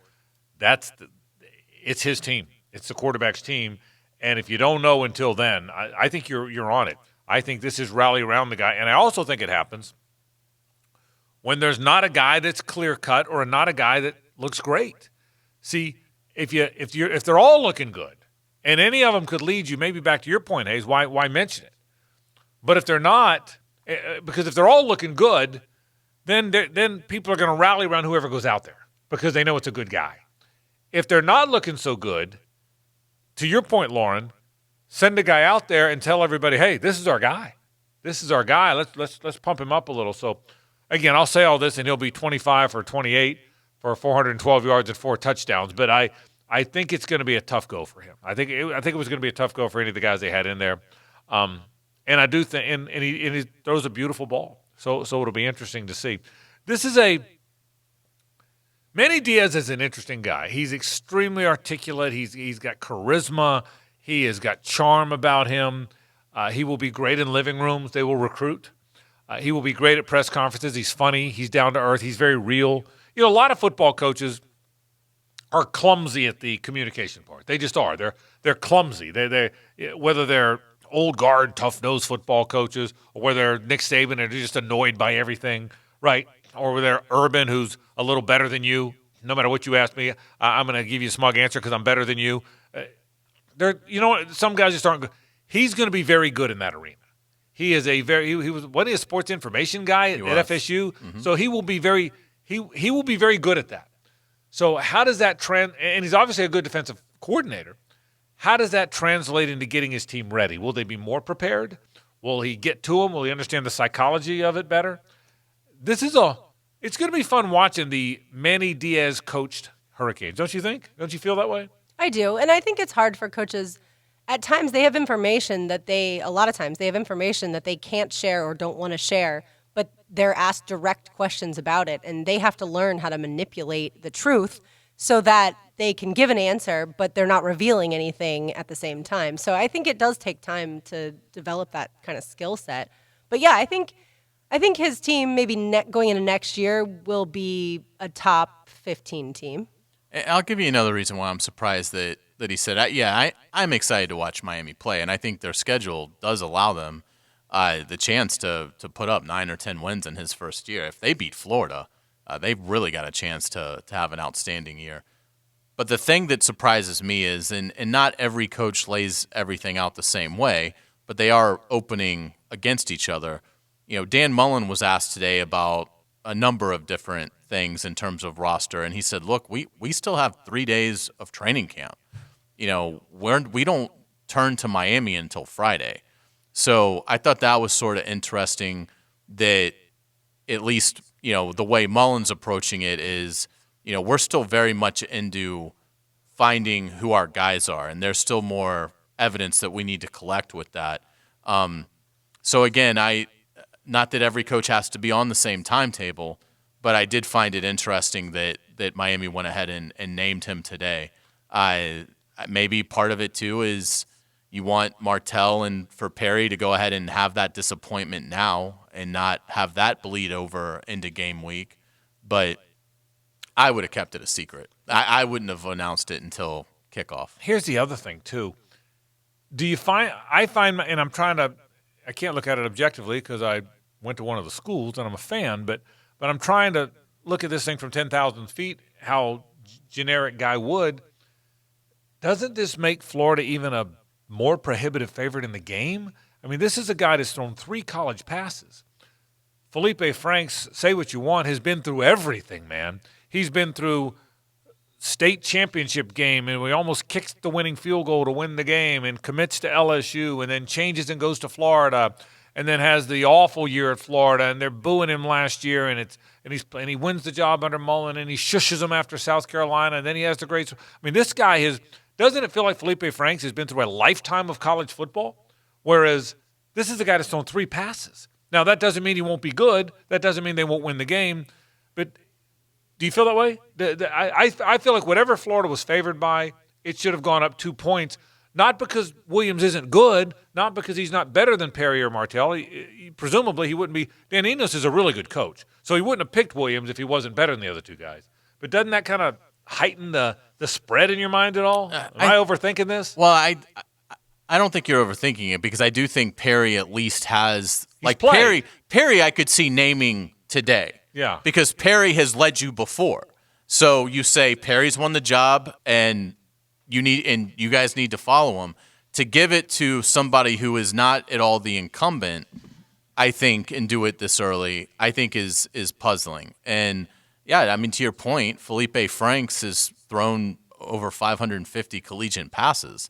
It's his team. It's the quarterback's team, and if you don't know until then, I think you're on it. I think this is rally around the guy, and I also think it happens when there's not a guy that's clear cut or not a guy that looks great. See, if they're all looking good. And any of them could lead you, maybe back to your point, Hayes, why mention it? But if they're not, because if they're all looking good, then people are going to rally around whoever goes out there because they know it's a good guy. If they're not looking so good, to your point, Lauren, send a guy out there and tell everybody, hey, this is our guy. This is our guy. Let's pump him up a little. So, again, I'll say all this, and he'll be 25 for 28 for 412 yards and 4 touchdowns. But I think it's going to be a tough go for him. I think it was going to be a tough go for any of the guys they had in there, and I do think, and he throws a beautiful ball. So it'll be interesting to see. Manny Diaz is an interesting guy. He's extremely articulate. He's got charisma. He has got charm about him. He will be great in living rooms. They will recruit. He will be great at press conferences. He's funny. He's down to earth. He's very real. A lot of football coaches are clumsy at the communication part. They just are. They're clumsy. They whether they're old guard, tough-nosed football coaches, or whether they're Nick Saban and they're just annoyed by everything, right? Or whether they're Urban, who's a little better than you. No matter what you ask me, I'm going to give you a smug answer because I'm better than you. Some guys just aren't good. He's going to be very good in that arena. He is wasn't he a sports information guy at FSU? Mm-hmm. So he will be very good at that. So how does that and he's obviously a good defensive coordinator. How does that translate into getting his team ready? Will they be more prepared? Will he get to them? Will he understand the psychology of it better? It's going to be fun watching the Manny Diaz coached Hurricanes. Don't you think? Don't you feel that way? I do. And I think it's hard for coaches. At times they have information that they can't share or don't want to share, but they're asked direct questions about it, and they have to learn how to manipulate the truth so that they can give an answer, but they're not revealing anything at the same time. So I think it does take time to develop that kind of skill set. But yeah, I think his team maybe going into next year will be a top 15 team. I'll give you another reason why I'm surprised that he said, I'm excited to watch Miami play, and I think their schedule does allow them the chance to put up 9 or 10 wins in his first year. If they beat Florida, they've really got a chance to have an outstanding year. But the thing that surprises me is, and not every coach lays everything out the same way, but they are opening against each other. Dan Mullen was asked today about a number of different things in terms of roster, and he said, look, we still have 3 days of training camp. We don't turn to Miami until Friday. So I thought that was sort of interesting that at least, the way Mullen's approaching it is, we're still very much into finding who our guys are, and there's still more evidence that we need to collect with that. So again, not that every coach has to be on the same timetable, but I did find it interesting that Miami went ahead and named him today. Maybe part of it too is you want Martell and for Perry to go ahead and have that disappointment now and not have that bleed over into game week. But I would have kept it a secret. I wouldn't have announced it until kickoff. Here's the other thing too. I can't look at it objectively because I went to one of the schools and I'm a fan, but I'm trying to look at this thing from 10,000 feet, how generic guy would. Doesn't this make Florida even a more prohibitive favorite in the game? I mean, this is a guy that's thrown 3 college passes. Felipe Franks, say what you want, has been through everything, man. He's been through state championship game, and we almost kicks the winning field goal to win the game and commits to LSU and then changes and goes to Florida and then has the awful year at Florida, and they're booing him last year, and he wins the job under Mullen, and he shushes him after South Carolina, and then he has the great – I mean, this guy doesn't it feel like Felipe Franks has been through a lifetime of college football? Whereas this is a guy that's thrown 3 passes. Now, that doesn't mean he won't be good. That doesn't mean they won't win the game. But do you feel that way? I feel like whatever Florida was favored by, it should have gone up 2 points. Not because Williams isn't good, not because he's not better than Perry or Martell. Presumably, he wouldn't be. Dan Enos is a really good coach, so he wouldn't have picked Williams if he wasn't better than the other 2 guys. But doesn't that kind of heighten the spread in your mind at all? Am I overthinking this? Well, I don't think you're overthinking it because I do think Perry at least has Perry I could see naming today. Yeah. Because Perry has led you before. So you say Perry's won the job and you guys need to follow him. To give it to somebody who is not at all the incumbent, I think, and do it this early, I think is puzzling. And yeah, I mean, to your point, Felipe Franks has thrown over 550 collegiate passes.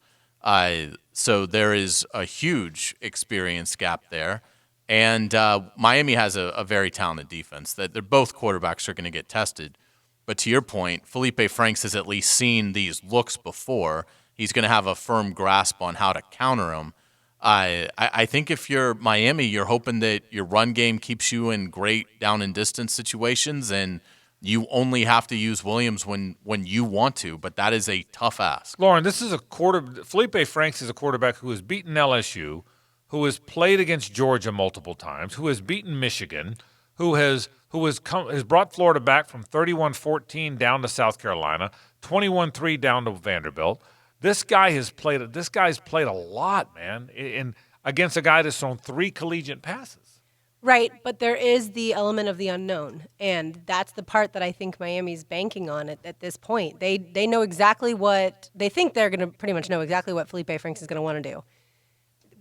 So there is a huge experience gap there. And Miami has a very talented defense. That they're both quarterbacks are going to get tested. But to your point, Felipe Franks has at least seen these looks before. He's going to have a firm grasp on how to counter them. I think if you're Miami, you're hoping that your run game keeps you in great down and distance situations, and you only have to use Williams when you want to. But that is a tough ask. Lauren, Felipe Franks is a quarterback who has beaten LSU, who has played against Georgia multiple times, who has beaten Michigan, who has brought Florida back from 31-14 down to South Carolina, 21-3 down to Vanderbilt. This guy's played a lot, man, against a guy that's thrown 3 collegiate passes. Right, but there is the element of the unknown, and that's the part that I think Miami's banking on at this point. They know exactly what – they think they're going to pretty much know exactly what Felipe Franks is going to want to do.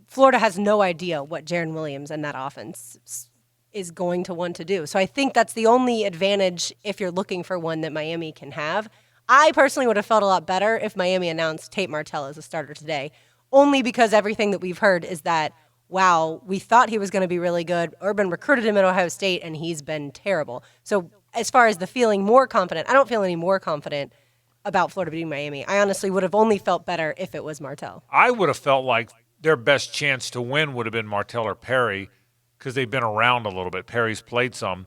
Florida has no idea what Jaron Williams and that offense is going to want to do. So I think that's the only advantage, if you're looking for one, that Miami can have. I personally would have felt a lot better if Miami announced Tate Martell as a starter today, only because everything that we've heard is that, wow, we thought he was going to be really good. Urban recruited him at Ohio State, and he's been terrible. So as far as the feeling more confident, I don't feel any more confident about Florida beating Miami. I honestly would have only felt better if it was Martell. I would have felt like their best chance to win would have been Martell or Perry because they've been around a little bit. Perry's played some.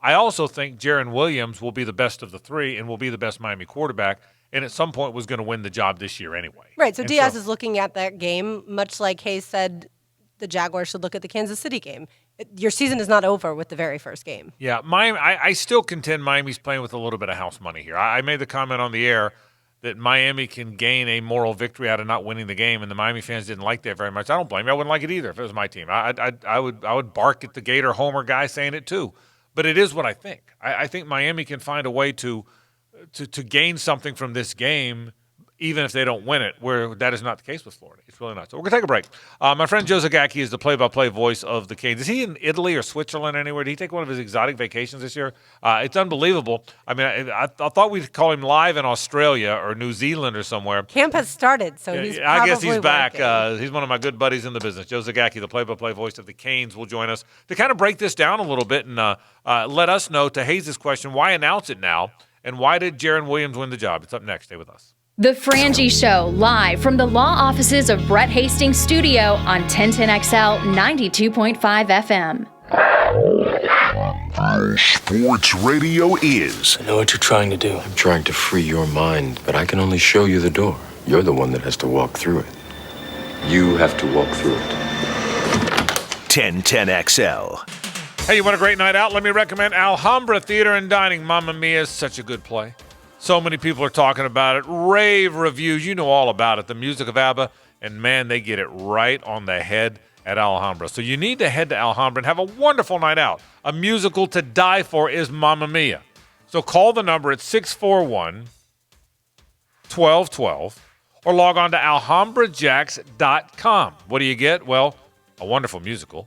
I also think Jaron Williams will be the best of the 3 and will be the best Miami quarterback, and at some point was going to win the job this year anyway. Right, so Diaz is looking at that game, much like Hayes said the Jaguars should look at the Kansas City game. Your season is not over with the very first game. Yeah, Miami. I still contend Miami's playing with a little bit of house money here. I made the comment on the air that Miami can gain a moral victory out of not winning the game, and the Miami fans didn't like that very much. I don't blame you. I wouldn't like it either if it was my team. I would bark at the Gator Homer guy saying it too. But it is what I think. I think Miami can find a way to gain something from this game even if they don't win it, where that is not the case with Florida. It's really not. So we're going to take a break. My friend Joe Zagacki is the play-by-play voice of the Canes. Is he in Italy or Switzerland anywhere? Did he take one of his exotic vacations this year? It's unbelievable. I mean, I thought we'd call him live in Australia or New Zealand or somewhere. Camp has started, so he's probably I guess he's back. working. He's one of my good buddies in the business. Joe Zagacki, the play-by-play voice of the Canes, will join us to kind of break this down a little bit and let us know, to Hayes' question, why announce it now? And why did Jaron Williams win the job? It's up next. Stay with us. The Frangie Show, live from the law offices of Brett Hastings' studio on 1010XL 92.5 FM. Sports Radio is. I know what you're trying to do. I'm trying to free your mind, but I can only show you the door. You're the one that has to walk through it. You have to walk through it. 1010XL. Hey, you want a great night out? Let me recommend Alhambra Theater and Dining. Mamma Mia is such a good play. So many people are talking about it. Rave reviews. You know all about it. The music of ABBA. And, man, they get it right on the head at Alhambra. So you need to head to Alhambra and have a wonderful night out. A musical to die for is Mamma Mia. So call the number at 641-1212 or log on to alhambrajacks.com. What do you get? Well, a wonderful musical.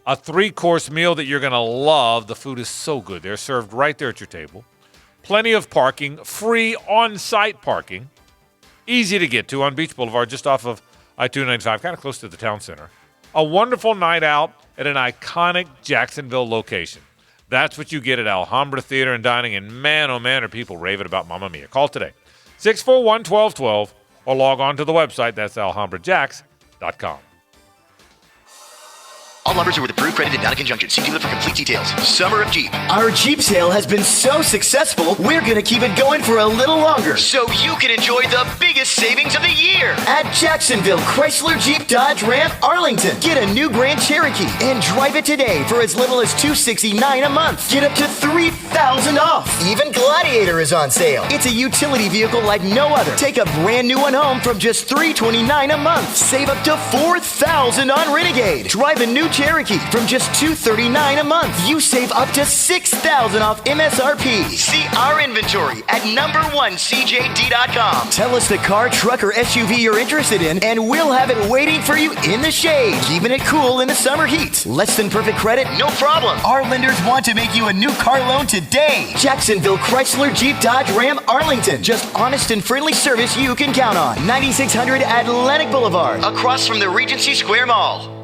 A 3-course meal that you're going to love. The food is so good. They're served right there at your table. Plenty of parking, free on-site parking. Easy to get to on Beach Boulevard, just off of I-295, kind of close to the town center. A wonderful night out at an iconic Jacksonville location. That's what you get at Alhambra Theater and Dining, and man, oh man, are people raving about Mamma Mia. Call today, 641-1212, or log on to the website. That's alhambrajacks.com. All numbers are with approved, credited, not a conjunction. See dealer for complete details. Summer of Jeep. Our Jeep sale has been so successful, we're going to keep it going for a little longer, so you can enjoy the biggest savings of the year at Jacksonville Chrysler Jeep Dodge Ram Arlington. Get a new Grand Cherokee and drive it today for as little as $269 a month. Get up to $3,000 off. Even Gladiator is on sale. It's a utility vehicle like no other. Take a brand new one home from just $329 a month. Save up to $4,000 on Renegade. Drive a new Cherokee from just $239 a month. You save up to $6,000 off MSRP. See our inventory at number1cjd.com. Tell us the car, truck, or SUV you're interested in, and we'll have it waiting for you in the shade, keeping it cool in the summer heat. Less than perfect credit? No problem. Our lenders want to make you a new car loan today. Jacksonville Chrysler Jeep Dodge Ram Arlington. Just honest and friendly service you can count on. 9600 Atlantic Boulevard, across from the Regency Square Mall.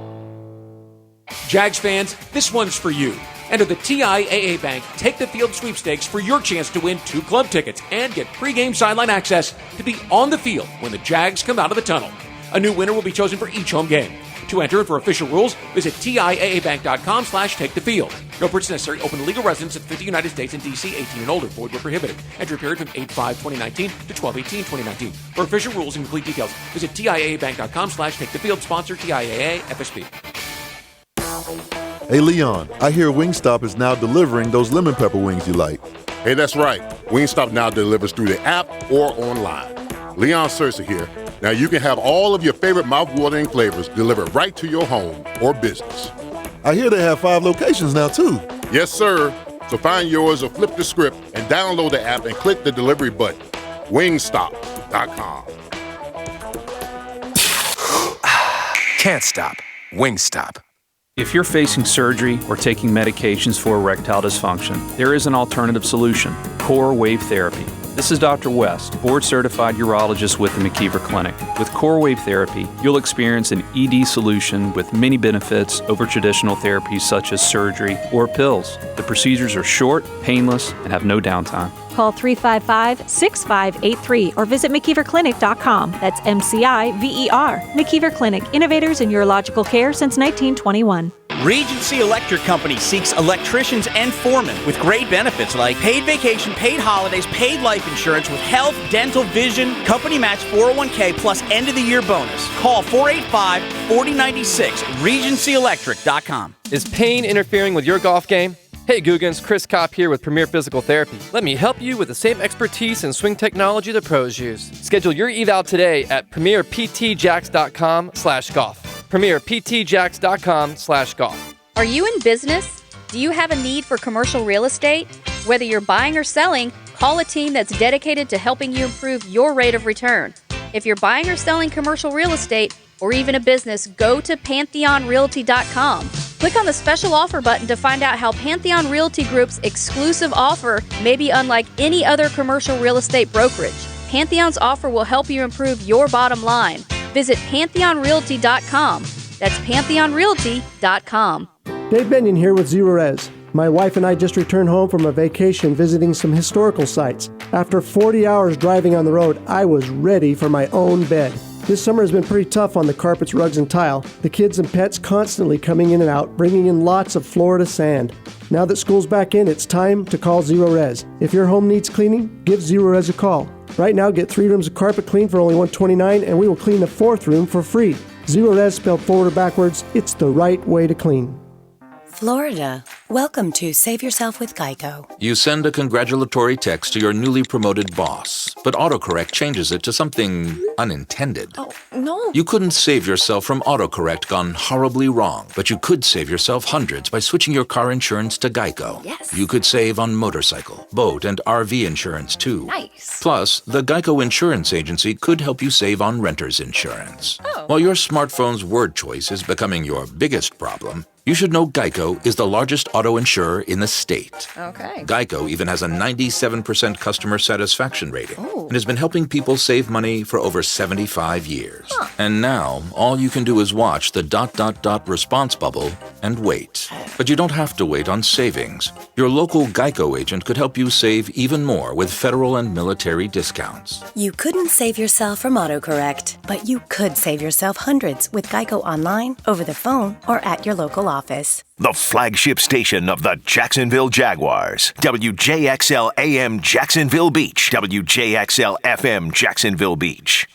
Jags fans, this one's for you. Enter the TIAA Bank Take the Field sweepstakes for your chance to win 2 club tickets and get pregame sideline access to be on the field when the Jags come out of the tunnel. A new winner will be chosen for each home game. To enter and for official rules, visit TIAABank.com/takethefield. No purchase necessary. Open to legal residents of 50 United States and D.C. 18 and older. Void where prohibited. Entry period from 8/5/2019 to 12/18/2019. For official rules and complete details, visit TIAABank.com/takethefield. Sponsor TIAA FSB. Hey, Leon, I hear Wingstop is now delivering those lemon pepper wings you like. Hey, that's right. Wingstop now delivers through the app or online. Leon Sersa here. Now you can have all of your favorite mouth-watering flavors delivered right to your home or business. I hear they have 5 locations now, too. Yes, sir. So find yours or flip the script and download the app and click the delivery button. Wingstop.com. Can't stop. Wingstop. If you're facing surgery or taking medications for erectile dysfunction, there is an alternative solution, Core Wave Therapy. This is Dr. West, board-certified urologist with the McKeever Clinic. With Core Wave Therapy, you'll experience an ED solution with many benefits over traditional therapies such as surgery or pills. The procedures are short, painless, and have no downtime. Call 355-6583 or visit McKeeverClinic.com. That's MCIVER. McKeever Clinic, innovators in urological care since 1921. Regency Electric Company seeks electricians and foremen with great benefits like paid vacation, paid holidays, paid life insurance with health, dental, vision, company match 401k plus end-of-the-year bonus. Call 485-4096, RegencyElectric.com. Is pain interfering with your golf game? Hey Googans, Chris Kopp here with Premier Physical Therapy. Let me help you with the same expertise and swing technology the pros use. Schedule your eval today at PremierPTJax.com/golf. PremierPTJax.com/golf. Are you in business? Do you have a need for commercial real estate? Whether you're buying or selling, Call a team that's dedicated to helping you improve your rate of return. If you're buying or selling commercial real estate or even a business, go to PantheonRealty.com. Click on the special offer button to find out how Pantheon Realty Group's exclusive offer may be unlike any other commercial real estate brokerage. Pantheon's offer will help you improve your bottom line. Visit PantheonRealty.com. That's PantheonRealty.com. Dave Benyon here with Zero Res. My wife and I just returned home from a vacation visiting some historical sites. After 40 hours driving on the road, I was ready for my own bed. This summer has been pretty tough on the carpets, rugs, and tile. The kids and pets constantly coming in and out, bringing in lots of Florida sand. Now that school's back in, it's time to call Zero Res. If your home needs cleaning, give Zero Res a call. Right now, get 3 rooms of carpet cleaned for only $129, and we will clean the 4th room for free. Zero Res spelled forward or backwards, it's the right way to clean. Florida, welcome to Save Yourself with Geico. You send a congratulatory text to your newly promoted boss, but autocorrect changes it to something unintended. Oh, no. You couldn't save yourself from autocorrect gone horribly wrong, but you could save yourself hundreds by switching your car insurance to Geico. Yes. You could save on motorcycle, boat, and RV insurance, too. Nice. Plus, the Geico Insurance Agency could help you save on renter's insurance. Oh. While your smartphone's word choice is becoming your biggest problem, you should know Geico is the largest auto insurer in the state. Okay. Geico even has a 97% customer satisfaction rating Ooh. and has been helping people save money for over 75 years. Huh. And now, all you can do is watch the ... response bubble and wait. But you don't have to wait on savings. Your local Geico agent could help you save even more with federal and military discounts. You couldn't save yourself from autocorrect, but you could save yourself hundreds with Geico online, over the phone, or at your local office. The flagship station of the Jacksonville Jaguars. WJXL AM Jacksonville Beach. WJXL FM Jacksonville Beach.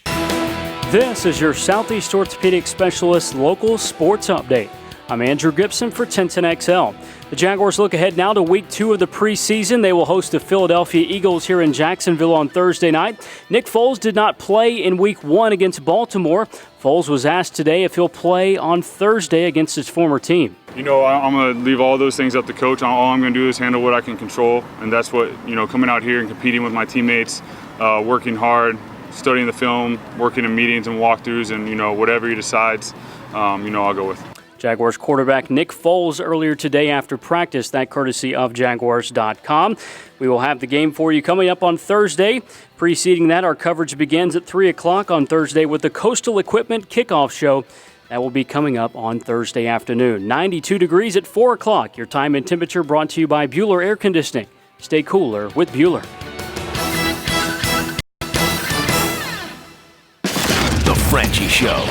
This is your Southeast Orthopedic Specialist local sports update. I'm Andrew Gibson for 1010XL. The Jaguars look ahead now to Week 2 of the preseason. They will host the Philadelphia Eagles here in Jacksonville on Thursday night. Nick Foles did not play in Week 1 against Baltimore. Foles was asked today if he'll play on Thursday against his former team. I'm going to leave all those things up to coach. All I'm going to do is handle what I can control, and that's what, coming out here and competing with my teammates, working hard, studying the film, working in meetings and walkthroughs, and, whatever he decides, I'll go with. Jaguars quarterback Nick Foles earlier today after practice, that courtesy of Jaguars.com. We will have the game for you coming up on Thursday. Preceding that, our coverage begins at 3 o'clock on Thursday with the Coastal Equipment Kickoff Show. That will be coming up on Thursday afternoon. 92 degrees at 4 o'clock. Your time and temperature brought to you by Bueller Air Conditioning. Stay cooler with Bueller. The Frenchie Show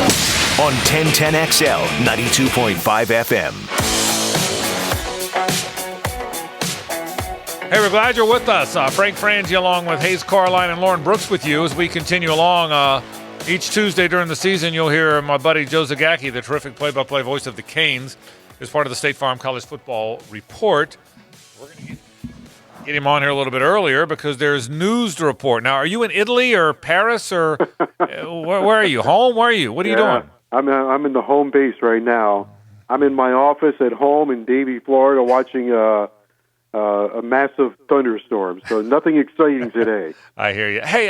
on 1010XL 92.5 FM. Hey, we're glad you're with us. Frank Frangie along with Hayes Carline and Lauren Brooks with you as we continue along. Each Tuesday during the season, you'll hear my buddy Joe Zagacki, the terrific play-by-play voice of the Canes, as part of the State Farm College Football Report. We're going to get him on here a little bit earlier because there's news to report. Now, are you in Italy or Paris or where are you? Home? Where are you? What are you doing? I'm in the home base right now. I'm in my office at home in Davie, Florida, watching a massive thunderstorm. So nothing exciting today. I hear you. Hey,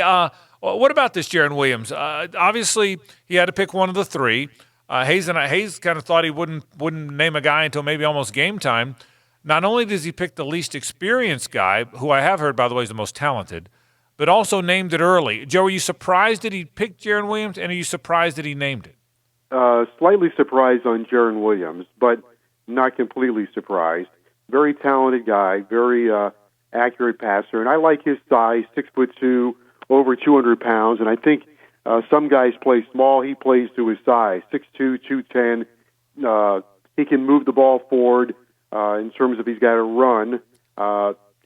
what about this Jaron Williams? Obviously, he had to pick one of the three. Hayes kind of thought he wouldn't name a guy until maybe almost game time. Not only does he pick the least experienced guy, who I have heard, by the way, is the most talented, but also named it early. Joe, are you surprised that he picked Jaron Williams, and are you surprised that he named it? Slightly surprised on Jaron Williams, but not completely surprised. Very talented guy, very accurate passer, and I like his size, 6'2", over 200 pounds, and I think some guys play small. He plays to his size, 6'2", 210. He can move the ball forward in terms of he's got to run.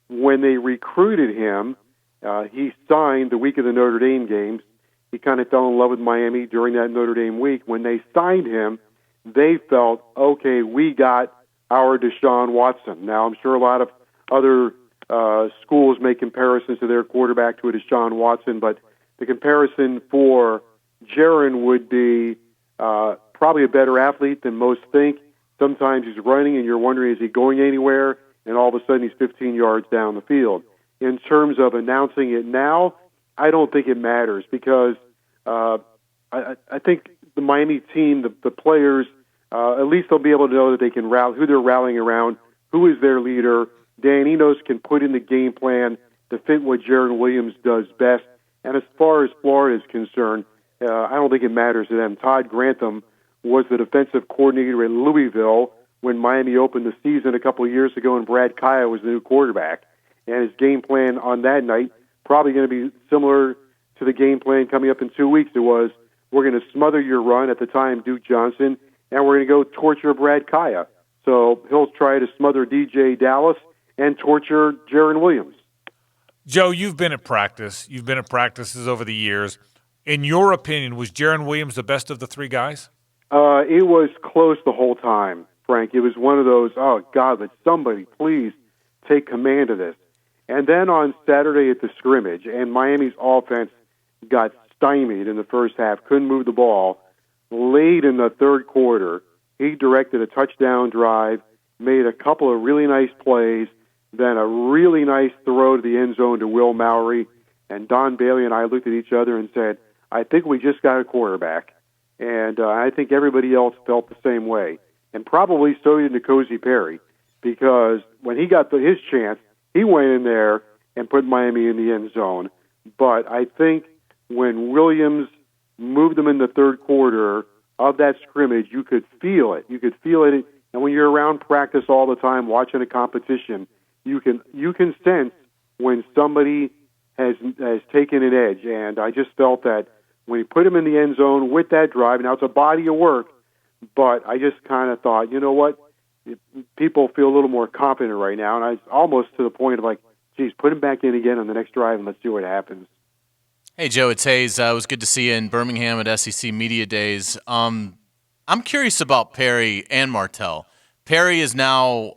When they recruited him, he signed the week of the Notre Dame games. He kind of fell in love with Miami during that Notre Dame week. When they signed him, they felt, okay, we got our Deshaun Watson. Now, I'm sure a lot of other schools make comparisons to their quarterback to a Deshaun Watson, but the comparison for Jaron would be probably a better athlete than most think. Sometimes he's running and you're wondering, is he going anywhere? And all of a sudden he's 15 yards down the field. in terms of announcing it now, I don't think it matters because I think the Miami team, the players, at least they'll be able to know that they can rally, who they're rallying around, who is their leader. Dan Enos can put in the game plan to fit what Jaron Williams does best. And as far as Florida is concerned, I don't think it matters to them. Todd Grantham was the defensive coordinator in Louisville when Miami opened the season a couple of years ago, and Brad Kaya was the new quarterback. And his game plan on that night probably going to be similar to the game plan coming up in 2 weeks. It was, we're going to smother your run, at the time Duke Johnson, and we're going to go torture Brad Kaya. So he'll try to smother DJ Dallas and torture Jaron Williams. Joe, you've been at practice. You've been at practices over the years. In your opinion, was Jaron Williams the best of the three guys? It was close the whole time, Frank. It was one of those, oh, God, let somebody please take command of this. And then on Saturday at the scrimmage, and Miami's offense got stymied in the first half, couldn't move the ball. Late in the third quarter, he directed a touchdown drive, made a couple of really nice plays, then a really nice throw to the end zone to Will Mowry. And Don Bailey and I looked at each other and said, I think we just got a quarterback. And I think everybody else felt the same way. And probably so did N'Kosi Perry, because when he got his chance, he went in there and put Miami in the end zone. But I think when Williams moved them in the third quarter of that scrimmage, you could feel it. You could feel it. And when you're around practice all the time watching a competition, you can sense when somebody has taken an edge. And I just felt that when he put him in the end zone with that drive, now it's a body of work, but I just kind of thought, you know what? People feel a little more confident right now, and I was almost to the point of like, geez, put him back in again on the next drive and let's see what happens. Hey, Joe, it's Hayes. It was good to see you in Birmingham at SEC Media Days. I'm curious about Perry and Martell. Perry has now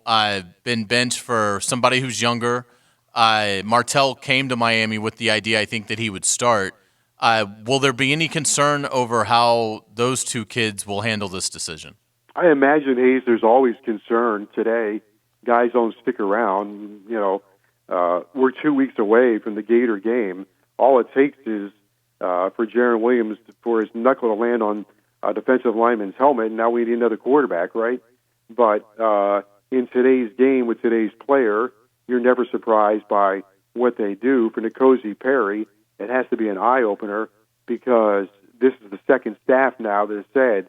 been benched for somebody who's younger. Martell came to Miami with the idea, I think, that he would start. Will there be any concern over how those two kids will handle this decision? I imagine, Hayes, there's always concern today. Guys don't stick around. You know, we're 2 weeks away from the Gator game. All it takes is for Jaron Williams for his knuckle to land on a defensive lineman's helmet, and now we need another quarterback, right? But in today's game with today's player, you're never surprised by what they do. For N'Kosi Perry, it has to be an eye-opener because this is the second staff now that has said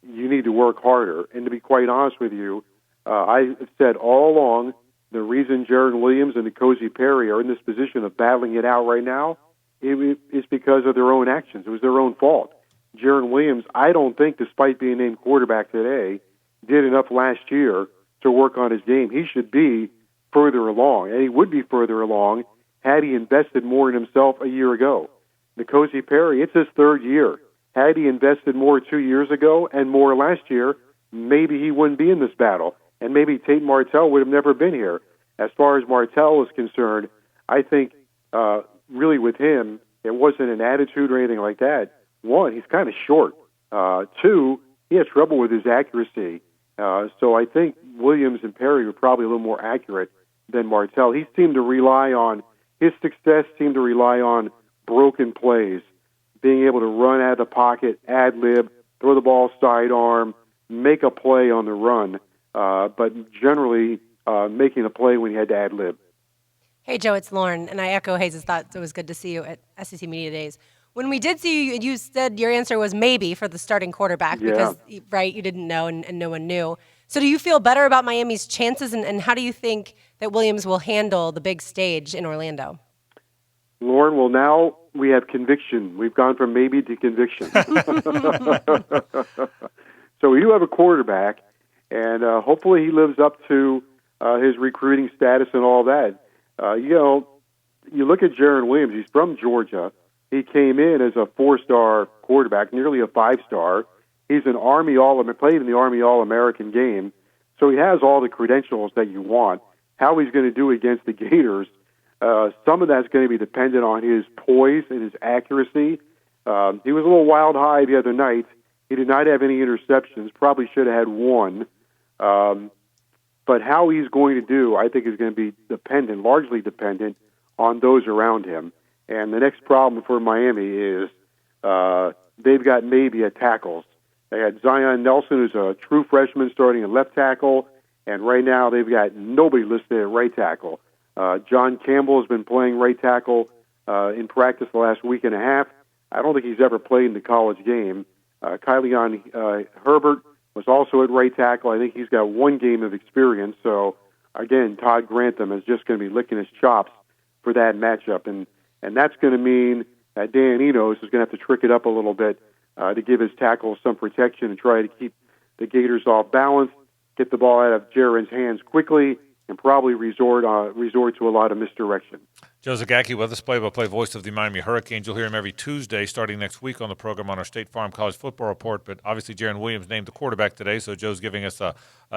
you need to work harder. And to be quite honest with you, I have said all along the reason Jaron Williams and N'Kosi Perry are in this position of battling it out right now is because of their own actions. It was their own fault. Jaron Williams, I don't think, despite being named quarterback today, did enough last year to work on his game. He should be further along, and he would be further along had he invested more in himself a year ago. N'Kosi Perry, it's his third year. Had he invested more 2 years ago and more last year, maybe he wouldn't be in this battle, and maybe Tate Martell would have never been here. As far as Martell is concerned, I think really with him, it wasn't an attitude or anything like that. One, he's kind of short. Two, he has trouble with his accuracy. So I think Williams and Perry were probably a little more accurate than Martell. He seemed to rely on, his success seemed to rely on broken plays, being able to run out of the pocket, ad-lib, throw the ball sidearm, make a play on the run, but generally making a play when he had to ad-lib. Hey, Joe, it's Lauren, and I echo Hayes' thoughts. It was good to see you at SEC Media Days. When we did see you, you said your answer was maybe for the starting quarterback because, right, you didn't know and no one knew. So do you feel better about Miami's chances, and how do you think that Williams will handle the big stage in Orlando? Lauren, well, now we have conviction. We've gone from maybe to conviction. So we do have a quarterback, and hopefully he lives up to his recruiting status and all that. You know, you look at Jaron Williams, he's from Georgia. He came in as a 4-star quarterback, nearly a 5-star. He's an Army played in the Army All-American game, so he has all the credentials that you want. How he's going to do against the Gators, some of that's going to be dependent on his poise and his accuracy. He was a little wild-high the other night. He did not have any interceptions, probably should have had one. But how he's going to do, I think, is going to be largely dependent on those around him. And the next problem for Miami is they've got maybe at tackles. They had Zion Nelson, who's a true freshman, starting at left tackle, and right now they've got nobody listed at right tackle. John Campbell has been playing right tackle in practice the last week and a half. I don't think he's ever played in the college game. Kylian Herbert was also at right tackle. I think he's got one game of experience. So, again, Todd Grantham is just going to be licking his chops for that matchup. And that's going to mean that Dan Enos is going to have to trick it up a little bit to give his tackles some protection and try to keep the Gators off balance, get the ball out of Jaren's hands quickly, and probably resort to a lot of misdirection. Joe Zagacki with us, play-by-play voice of the Miami Hurricanes. You'll hear him every Tuesday starting next week on the program on our State Farm College Football Report. But obviously Jaren Williams named the quarterback today, so Joe's giving us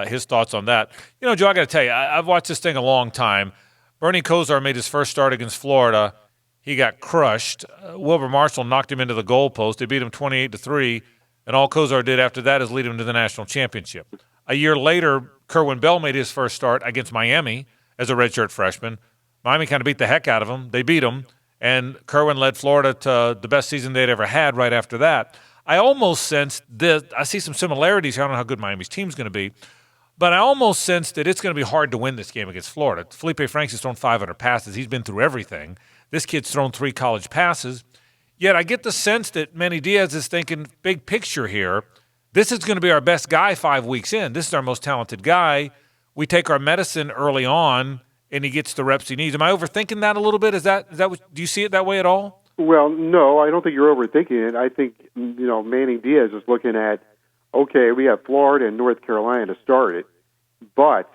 his thoughts on that. You know, Joe, I got to tell you, I've watched this thing a long time. Bernie Kosar made his first start against Florida. He got crushed. Wilber Marshall knocked him into the goalpost. They beat him 28-3, and all Kosar did after that is lead him to the national championship. A year later, Kerwin Bell made his first start against Miami as a redshirt freshman. Miami kind of beat the heck out of him. They beat him, and Kerwin led Florida to the best season they'd ever had right after that. I almost sensed this. I see some similarities here. I don't know how good Miami's team's going to be, but I almost sense that it's going to be hard to win this game against Florida. Felipe Franks has thrown 500 passes. He's been through everything. This kid's thrown 3 college passes. Yet I get the sense that Manny Diaz is thinking big picture here. This is going to be our best guy 5 weeks in. This is our most talented guy. We take our medicine early on, and he gets the reps he needs. Am I overthinking that a little bit? Is that what, do you see it that way at all? Well, no, I don't think you're overthinking it. I think, Manny Diaz is looking at, okay, we have Florida and North Carolina to start it, but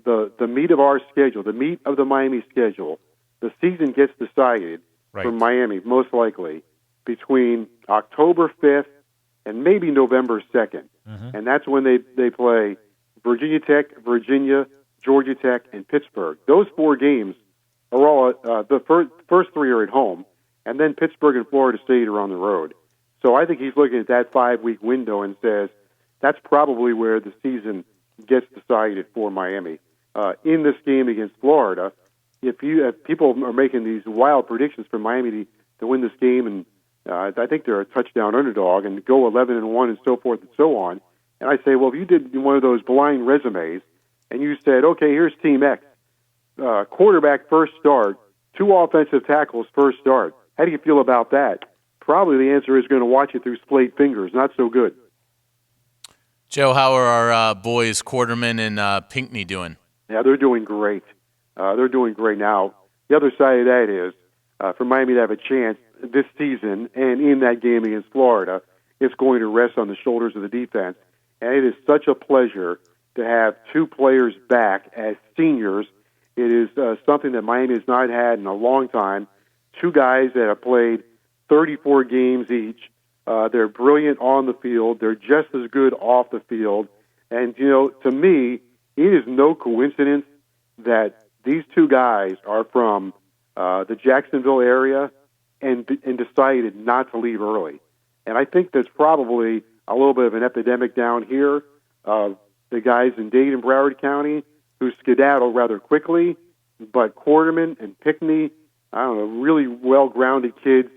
the meat of our schedule, the meat of the Miami schedule, the season gets decided for Miami, most likely, between October 5th and maybe November 2nd. And that's when they play Virginia Tech, Virginia, Georgia Tech, and Pittsburgh. Those 4 games are all, the first 3 are at home, and then Pittsburgh and Florida State are on the road. So I think he's looking at that 5-week window and says that's probably where the season gets decided for Miami. In this game against Florida, if people are making these wild predictions for Miami to win this game, and I think they're a touchdown underdog and go 11-1 and so forth and so on, and I say, well, if you did one of those blind resumes and you said, okay, here's Team X, quarterback first start, 2 offensive tackles first start, how do you feel about that? Probably the answer is going to watch it through splayed fingers. Not so good. Joe, how are our boys Quarterman and Pinckney doing? Yeah, they're doing great. They're doing great now. The other side of that is for Miami to have a chance this season and in that game against Florida, it's going to rest on the shoulders of the defense. And it is such a pleasure to have 2 players back as seniors. It is something that Miami has not had in a long time. 2 guys that have played 34 games each. They're brilliant on the field. They're just as good off the field. And, to me, it is no coincidence that these 2 guys are from the Jacksonville area and decided not to leave early. And I think there's probably a little bit of an epidemic down here of the guys in Dade and Broward County who skedaddle rather quickly, but Quarterman and Pinckney, really well-grounded kids,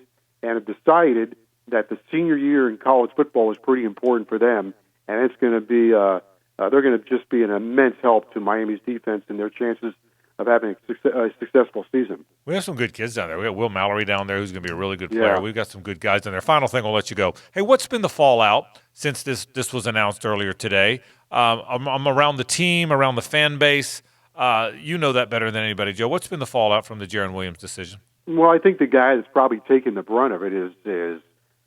and have decided that the senior year in college football is pretty important for them, and it's going to be they're going to just be an immense help to Miami's defense and their chances of having a successful season. We have some good kids down there. We got Will Mallory down there, who's going to be a really good player. Yeah. We've got some good guys down there. Final thing, I'll let you go. Hey, what's been the fallout since this was announced earlier today? I'm around the team, around the fan base. You know that better than anybody, Joe. What's been the fallout from the Jaren Williams decision? Well, I think the guy that's probably taken the brunt of it is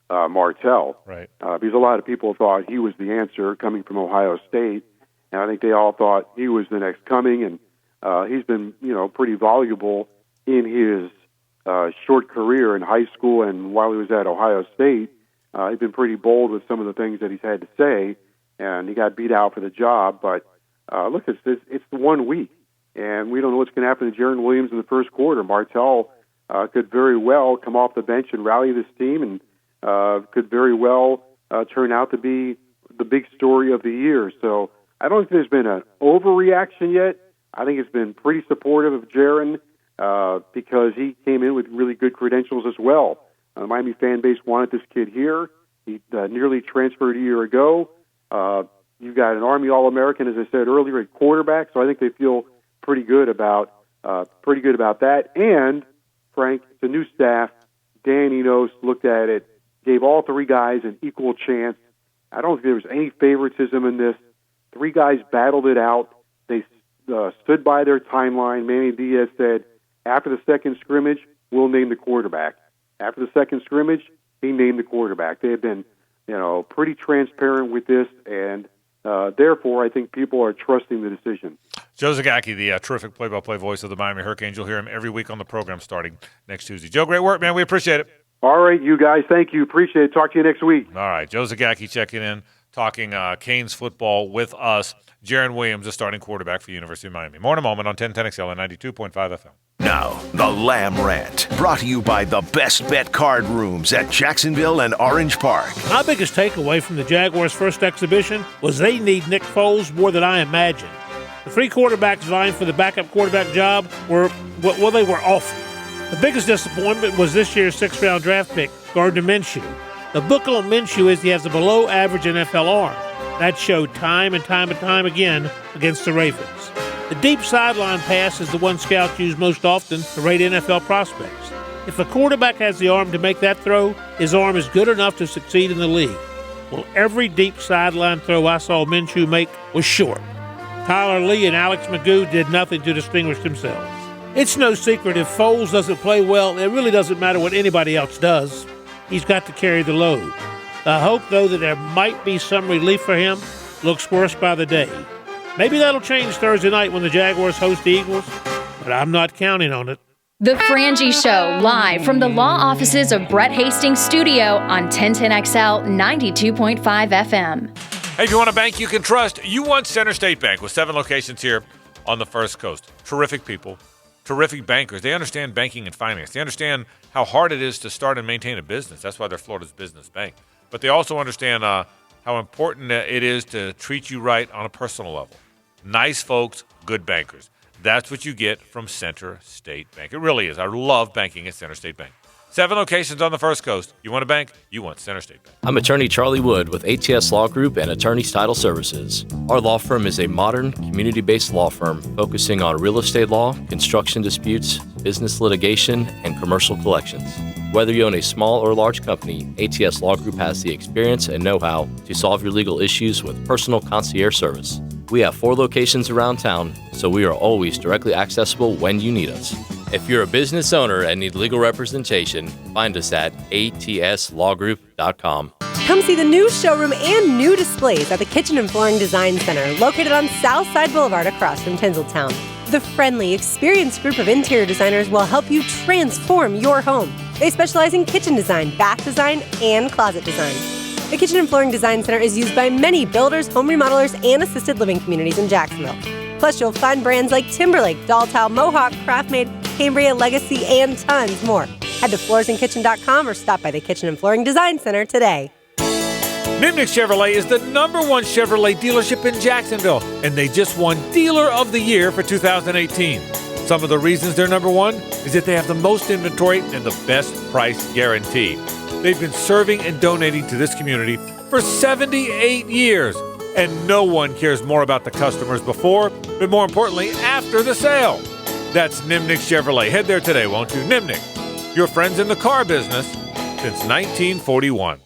Martell. Right. Because a lot of people thought he was the answer coming from Ohio State, and I think they all thought he was the next coming, and he's been, pretty voluble in his short career in high school and while he was at Ohio State. He's been pretty bold with some of the things that he's had to say, and he got beat out for the job. But look, it's the 1 week, and we don't know what's going to happen to Jaren Williams in the first quarter. Martell could very well come off the bench and rally this team, and could very well turn out to be the big story of the year. So I don't think there's been an overreaction yet. I think it's been pretty supportive of Jaren. because he came in with really good credentials as well. The Miami fan base wanted this kid here. He nearly transferred a year ago. You've got an Army All-American, as I said earlier, at quarterback, so I think they feel pretty good about that. And, Frank, it's a new staff. Dan Enos looked at it, gave all three guys an equal chance. I don't think there was any favoritism in this. Three guys battled it out. They stood by their timeline. Manny Diaz said, after the second scrimmage, we'll name the quarterback. After the second scrimmage, he named the quarterback. They have been, pretty transparent with this, and therefore, I think people are trusting the decision. Joe Zagacki, the terrific play-by-play voice of the Miami Hurricanes. You'll hear him every week on the program starting next Tuesday. Joe, great work, man. We appreciate it. All right, you guys. Thank you. Appreciate it. Talk to you next week. All right. Joe Zagacki checking in, talking Canes football with us. Jaron Williams, the starting quarterback for the University of Miami. More in a moment on 1010XL and 92.5 FM. Now, the Lamb Rant, brought to you by the Best Bet Card Rooms at Jacksonville and Orange Park. My biggest takeaway from the Jaguars' first exhibition was they need Nick Foles more than I imagined. The three quarterbacks vying for the backup quarterback job they were awful. The biggest disappointment was this year's sixth-round draft pick, Gardner Minshew. The book on Minshew is he has a below-average NFL arm. That showed time and time again against the Ravens. The deep sideline pass is the one scouts use most often to rate NFL prospects. If a quarterback has the arm to make that throw, his arm is good enough to succeed in the league. Well, every deep sideline throw I saw Minshew make was short. Tyler Lee and Alex Magoo did nothing to distinguish themselves. It's no secret if Foles doesn't play well, it really doesn't matter what anybody else does. He's got to carry the load. The hope, though, that there might be some relief for him looks worse by the day. Maybe that'll change Thursday night when the Jaguars host the Eagles, but I'm not counting on it. The Frangie Show, live from the law offices of Brett Hastings Studio on 1010XL 92.5 FM. Hey, if you want a bank you can trust, you want Center State Bank with 7 locations here on the First Coast. Terrific people, terrific bankers. They understand banking and finance. They understand how hard it is to start and maintain a business. That's why they're Florida's business bank. But they also understand how important it is to treat you right on a personal level. Nice folks, good bankers. That's what you get from Center State Bank. It really is. I love banking at Center State Bank. 7 locations on the First Coast. You want a bank? You want Center State Bank. I'm attorney Charlie Wood with ATS Law Group and Attorneys Title Services. Our law firm is a modern, community-based law firm focusing on real estate law, construction disputes, business litigation, and commercial collections. Whether you own a small or large company, ATS Law Group has the experience and know-how to solve your legal issues with personal concierge service. We have 4 locations around town, so we are always directly accessible when you need us. If you're a business owner and need legal representation, find us at atslawgroup.com. Come see the new showroom and new displays at the Kitchen and Flooring Design Center, located on Southside Boulevard across from Tinseltown. The friendly, experienced group of interior designers will help you transform your home. They specialize in kitchen design, bath design, and closet design. The Kitchen and Flooring Design Center is used by many builders, home remodelers, and assisted living communities in Jacksonville. Plus, you'll find brands like Timberlake, Dolltowel, Mohawk, Craftmade, Cambria, Legacy, and tons more. Head to floorsandkitchen.com or stop by the Kitchen and Flooring Design Center today. Nimnick Chevrolet is the #1 Chevrolet dealership in Jacksonville, and they just won Dealer of the Year for 2018. Some of the reasons they're #1 is that they have the most inventory and the best price guarantee. They've been serving and donating to this community for 78 years, and no one cares more about the customers before, but more importantly, after the sale. That's Nimnick Chevrolet. Head there today, won't you? Nimnick, your friends in the car business since 1941.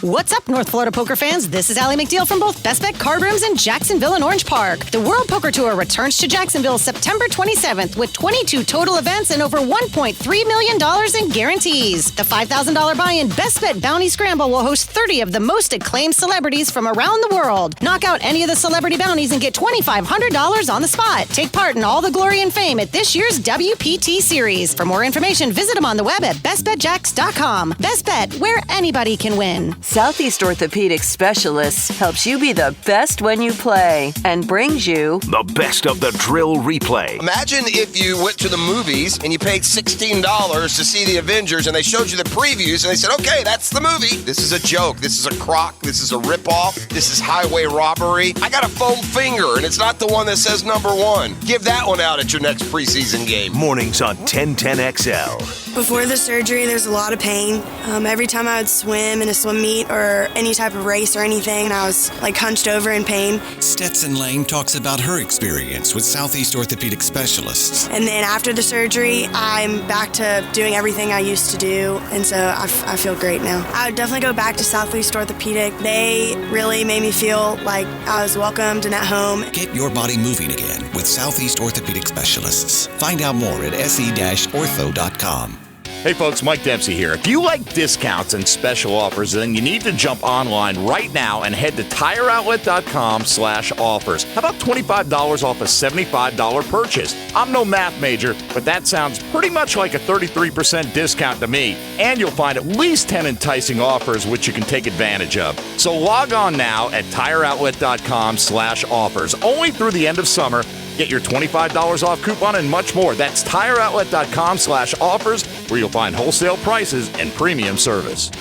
What's up, North Florida poker fans? This is Allie McDeal from both Best Bet Card Rooms in Jacksonville and Orange Park. The World Poker Tour returns to Jacksonville September 27th with 22 total events and over $1.3 million in guarantees. The $5,000 buy-in Best Bet Bounty Scramble will host 30 of the most acclaimed celebrities from around the world. Knock out any of the celebrity bounties and get $2,500 on the spot. Take part in all the glory and fame at this year's WPT Series. For more information, visit them on the web at bestbetjacks.com. Best Bet, where anybody can win. Southeast Orthopedic Specialists helps you be the best when you play and brings you the best of the drill replay. Imagine if you went to the movies and you paid $16 to see the Avengers and they showed you the previews and they said, okay, that's the movie. This is a joke. This is a crock. This is a ripoff. This is highway robbery. I got a foam finger and it's not the one that says number 1. Give that one out at your next preseason game. Mornings on 1010XL. Before the surgery, there's a lot of pain. Every time I would swim in a swim meet or any type of race or anything, I was hunched over in pain. Stetson Lane talks about her experience with Southeast Orthopedic Specialists. And then after the surgery, I'm back to doing everything I used to do, and so I feel great now. I would definitely go back to Southeast Orthopedic. They really made me feel like I was welcomed and at home. Get your body moving again with Southeast Orthopedic Specialists. Find out more at se-ortho.com. Hey folks, Mike Dempsey here. If you like discounts and special offers, then you need to jump online right now and head to TireOutlet.com/offers. How about $25 off a $75 purchase? I'm no math major, but that sounds pretty much like a 33% discount to me. And you'll find at least 10 enticing offers which you can take advantage of. So log on now at TireOutlet.com/offers. Only through the end of summer. Get your $25 off coupon and much more. That's TireOutlet.com/offers, where you'll find wholesale prices and premium service.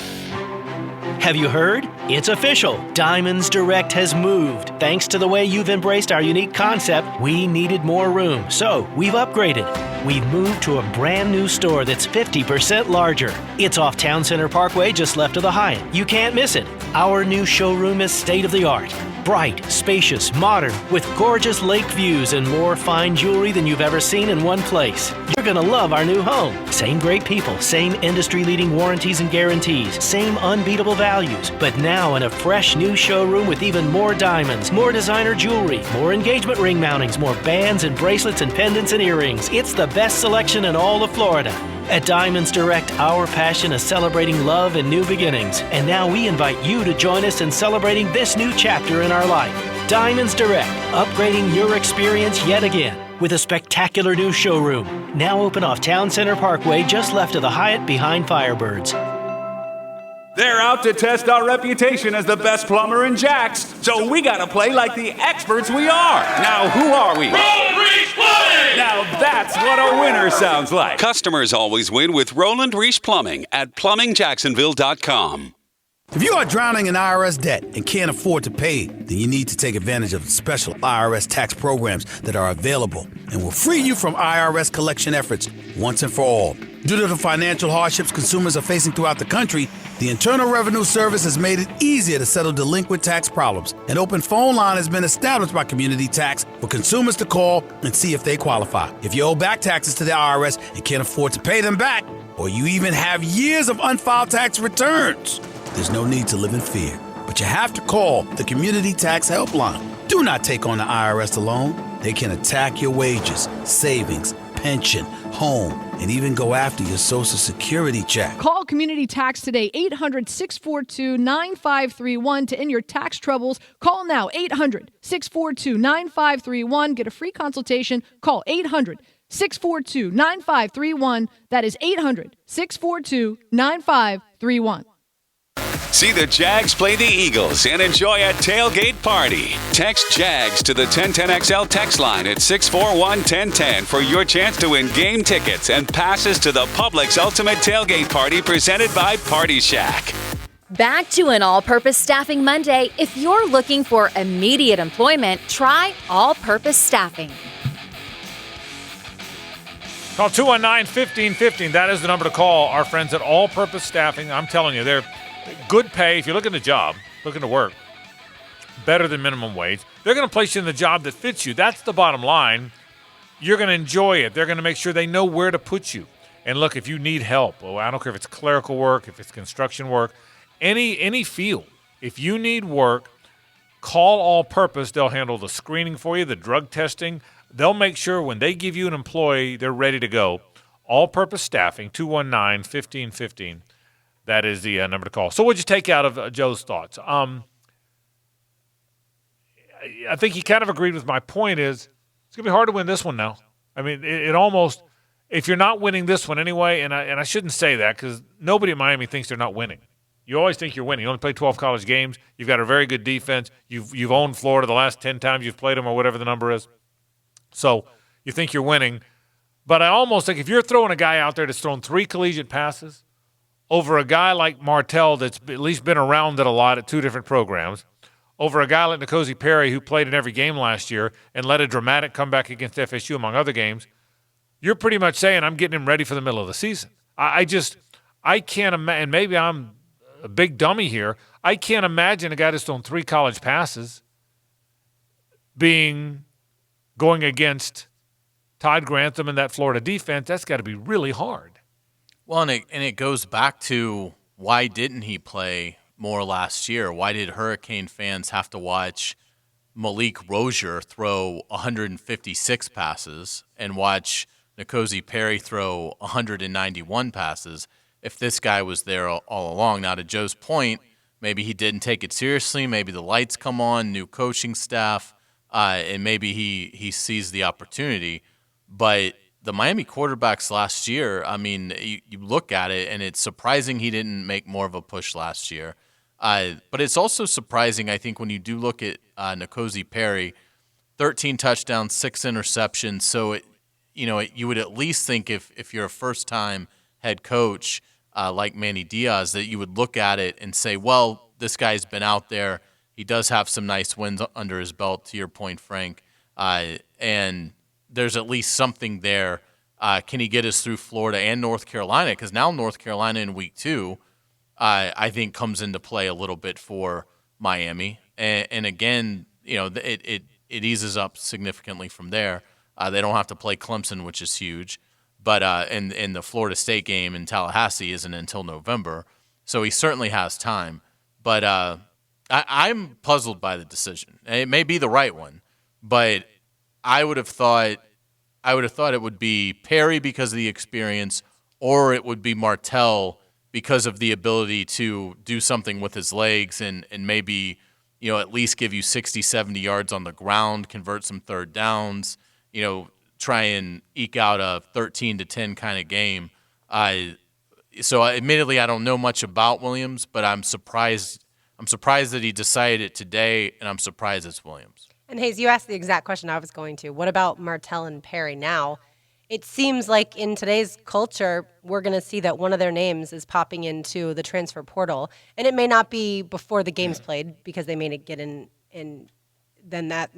Have you heard? It's official. Diamonds Direct has moved. Thanks to the way you've embraced our unique concept, we needed more room, so we've upgraded. We've moved to a brand new store that's 50% larger. It's off Town Center Parkway, just left of the Hyatt. You can't miss it. Our new showroom is state-of-the-art. Bright, spacious, modern, with gorgeous lake views and more fine jewelry than you've ever seen in one place. You're gonna love our new home. Same great people, same industry-leading warranties and guarantees, same unbeatable values, but now in a fresh new showroom with even more diamonds, more designer jewelry, more engagement ring mountings, more bands and bracelets and pendants and earrings. It's the best selection in all of Florida. At Diamonds Direct, our passion is celebrating love and new beginnings. And now we invite you to join us in celebrating this new chapter in our life. Diamonds Direct, upgrading your experience yet again with a spectacular new showroom. Now open off Town Center Parkway, just left of the Hyatt behind Firebirds. They're out to test our reputation as the best plumber in Jax, so we gotta play like the experts we are. Now, who are we? Roland Reese Plumbing! Now that's what a winner sounds like. Customers always win with Roland Reese Plumbing at PlumbingJacksonville.com. If you are drowning in IRS debt and can't afford to pay, then you need to take advantage of the special IRS tax programs that are available and will free you from IRS collection efforts once and for all. Due to the financial hardships consumers are facing throughout the country, the Internal Revenue Service has made it easier to settle delinquent tax problems. An open phone line has been established by Community Tax for consumers to call and see if they qualify. If you owe back taxes to the IRS and can't afford to pay them back, or you even have years of unfiled tax returns, there's no need to live in fear. But you have to call the Community Tax Helpline. Do not take on the IRS alone. They can attack your wages, savings, pension, home, and even go after your Social Security check. Call Community Tax today, 800-642-9531 to end your tax troubles. Call now, 800-642-9531. Get a free consultation. Call 800-642-9531. That is 800-642-9531. See the Jags play the Eagles and enjoy a tailgate party. Text JAGS to the 1010XL text line at 641-1010 for your chance to win game tickets and passes to the Publix Ultimate Tailgate Party presented by Party Shack. Back to an all-purpose staffing Monday. If you're looking for immediate employment, try All-Purpose Staffing. Call 219-1515. That is the number to call. Our friends at All Purpose Staffing. I'm telling you, they're good pay. If you're looking at a job, looking to work, better than minimum wage. They're going to place you in the job that fits you. That's the bottom line. You're going to enjoy it. They're going to make sure they know where to put you. And look, if you need help, I don't care if it's clerical work, if it's construction work, any field. If you need work, call All Purpose. They'll handle the screening for you, the drug testing. They'll make sure when they give you an employee, they're ready to go. All Purpose Staffing, 219-1515. That is the number to call. So what'd you take out of Joe's thoughts? I think he kind of agreed with my point is it's going to be hard to win this one now. I mean, it almost, if you're not winning this one anyway, and I shouldn't say that because nobody in Miami thinks they're not winning. You always think you're winning. You only play 12 college games. You've got a very good defense. You've owned Florida the last 10 times you've played them or whatever the number is. So you think you're winning. But I almost think if you're throwing a guy out there that's thrown 3 collegiate passes over a guy like Martell that's at least been around it a lot at 2 different programs, over a guy like N'Kosi Perry who played in every game last year and led a dramatic comeback against FSU among other games, you're pretty much saying I'm getting him ready for the middle of the season. I can't imagine, and maybe I'm a big dummy here, I can't imagine a guy that's thrown 3 college passes going against Todd Grantham and that Florida defense. That's got to be really hard. Well, and it goes back to why didn't he play more last year? Why did Hurricane fans have to watch Malik Rozier throw 156 passes and watch N'Kosi Perry throw 191 passes if this guy was there all along? Now, to Joe's point, maybe he didn't take it seriously. Maybe the lights come on, new coaching staff, and maybe he sees the opportunity. But the Miami quarterbacks last year, I mean, you look at it, and it's surprising he didn't make more of a push last year. But it's also surprising, I think, when you do look at N'Kosi Perry, 13 touchdowns, 6 interceptions. So, you would at least think if you're a first-time head coach like Manny Diaz, that you would look at it and say, well, this guy's been out there. He does have some nice wins under his belt, to your point, Frank. And there's at least something there. Can he get us through Florida and North Carolina? Because now North Carolina in week 2, I think, comes into play a little bit for Miami. And again, it eases up significantly from there. They don't have to play Clemson, which is huge. But and the Florida State game in Tallahassee isn't until November. So he certainly has time. But I'm puzzled by the decision. It may be the right one, but I would have thought it would be Perry because of the experience, or it would be Martell because of the ability to do something with his legs and maybe, at least give you 60, 70 yards on the ground, convert some third downs, try and eke out a 13-10 kind of game. So admittedly, I don't know much about Williams, but I'm surprised that he decided it today, and I'm surprised it's Williams. And Hayes, you asked the exact question I was going to. What about Martell and Perry now? It seems like in today's culture, we're going to see that one of their names is popping into the transfer portal. And it may not be before the game's played because they may get in then that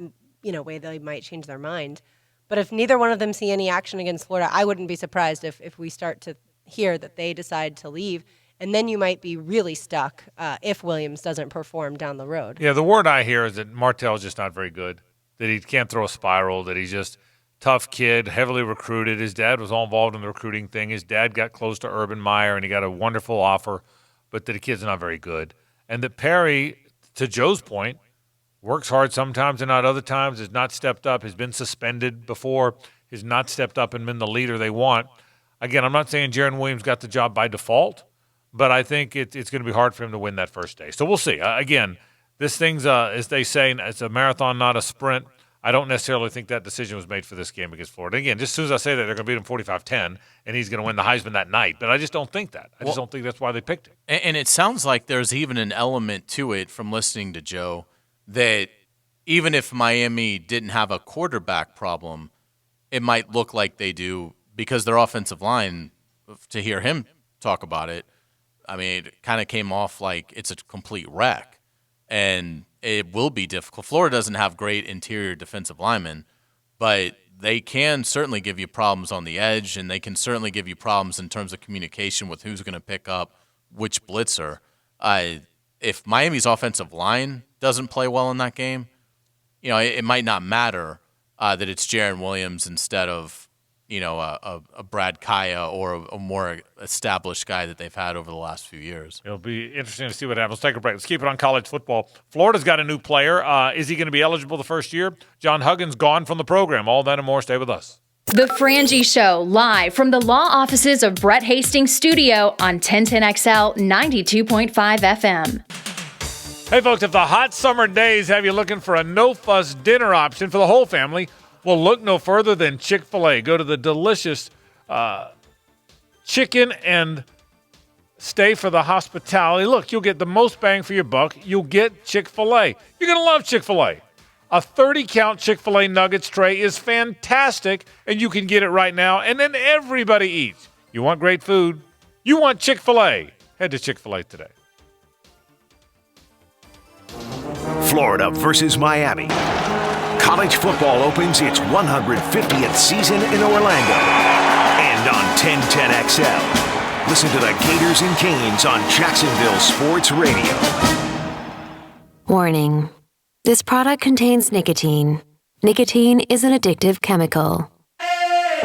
way they might change their mind. But if neither one of them see any action against Florida, I wouldn't be surprised if we start to hear that they decide to leave. And then you might be really stuck if Williams doesn't perform down the road. Yeah, the word I hear is that Martell's just not very good, that he can't throw a spiral, that he's just tough kid, heavily recruited. His dad was all involved in the recruiting thing. His dad got close to Urban Meyer, and he got a wonderful offer, but that the kid's not very good. And that Perry, to Joe's point, works hard sometimes and not other times, has not stepped up, has been suspended before, has not stepped up and been the leader they want. Again, I'm not saying Jaron Williams got the job by default, but I think it's going to be hard for him to win that first day. So we'll see. Again, this thing's, as they say, it's a marathon, not a sprint. I don't necessarily think that decision was made for this game against Florida. Again, just as soon as I say that, they're going to beat him 45-10, and he's going to win the Heisman that night. But I just don't think that. I just don't think that's why they picked him. And it sounds like there's even an element to it from listening to Joe that even if Miami didn't have a quarterback problem, it might look like they do because their offensive line, to hear him talk about it, I mean, it kind of came off like it's a complete wreck, and it will be difficult. Florida doesn't have great interior defensive linemen, but they can certainly give you problems on the edge, and they can certainly give you problems in terms of communication with who's going to pick up which blitzer. If Miami's offensive line doesn't play well in that game, it might not matter that it's Jaron Williams instead of a Brad Kaya or a more established guy that they've had over the last few years. It'll be interesting to see what happens. Let's take a break. Let's keep it on college football. Florida's got a new player. Is he going to be eligible the first year? John Huggins gone from the program. All that and more. Stay with us. The Frangie Show, live from the law offices of Brett Hastings Studio on 1010XL 92.5 FM. Hey, folks, if the hot summer days have you looking for a no-fuss dinner option for the whole family, well, look no further than Chick-fil-A. Go to the delicious chicken and stay for the hospitality. Look, you'll get the most bang for your buck. You'll get Chick-fil-A. You're going to love Chick-fil-A. A 30-count Chick-fil-A nuggets tray is fantastic, and you can get it right now, and then everybody eats. You want great food? You want Chick-fil-A. Head to Chick-fil-A today. Florida versus Miami. College football opens its 150th season in Orlando. And on 1010XL. Listen to the Gators and Canes on Jacksonville Sports Radio. Warning. This product contains nicotine. Nicotine is an addictive chemical.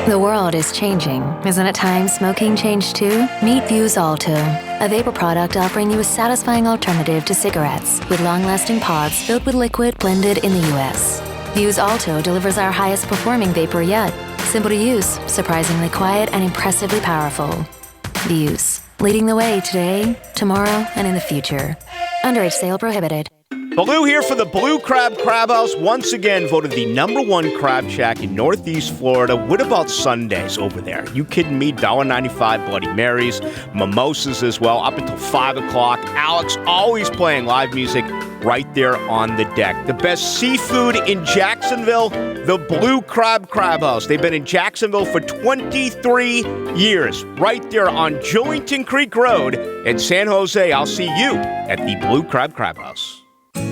The world is changing. Isn't it time smoking changed too? Meet Vuse Alto, a vapor product offering you a satisfying alternative to cigarettes with long-lasting pods filled with liquid blended in the U.S. Vuse Alto delivers our highest performing vapor yet. Simple to use, surprisingly quiet, and impressively powerful. Vuse, leading the way today, tomorrow, and in the future. Underage sale prohibited. Baloo here for the Blue Crab Crab House, once again voted the #1 crab shack in Northeast Florida. What about Sundays over there? You kidding me? $1.95 Bloody Marys, mimosas as well, up until 5 o'clock. Alex always playing live music right there on the deck. The best seafood in Jacksonville, the Blue Crab Crab House. They've been in Jacksonville for 23 years, right there on Julington Creek Road in San Jose. I'll see you at the Blue Crab Crab House.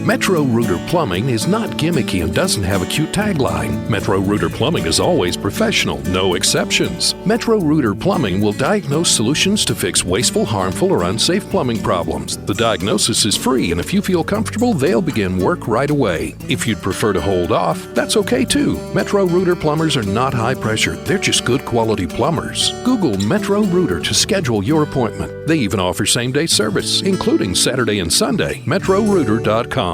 Metro Rooter Plumbing is not gimmicky and doesn't have a cute tagline. Metro Rooter Plumbing is always professional, no exceptions. Metro Rooter Plumbing will diagnose solutions to fix wasteful, harmful, or unsafe plumbing problems. The diagnosis is free, and if you feel comfortable, they'll begin work right away. If you'd prefer to hold off, that's okay too. Metro Rooter plumbers are not high pressure, they're just good quality plumbers. Google Metro Rooter to schedule your appointment. They even offer same-day service, including Saturday and Sunday. MetroRooter.com.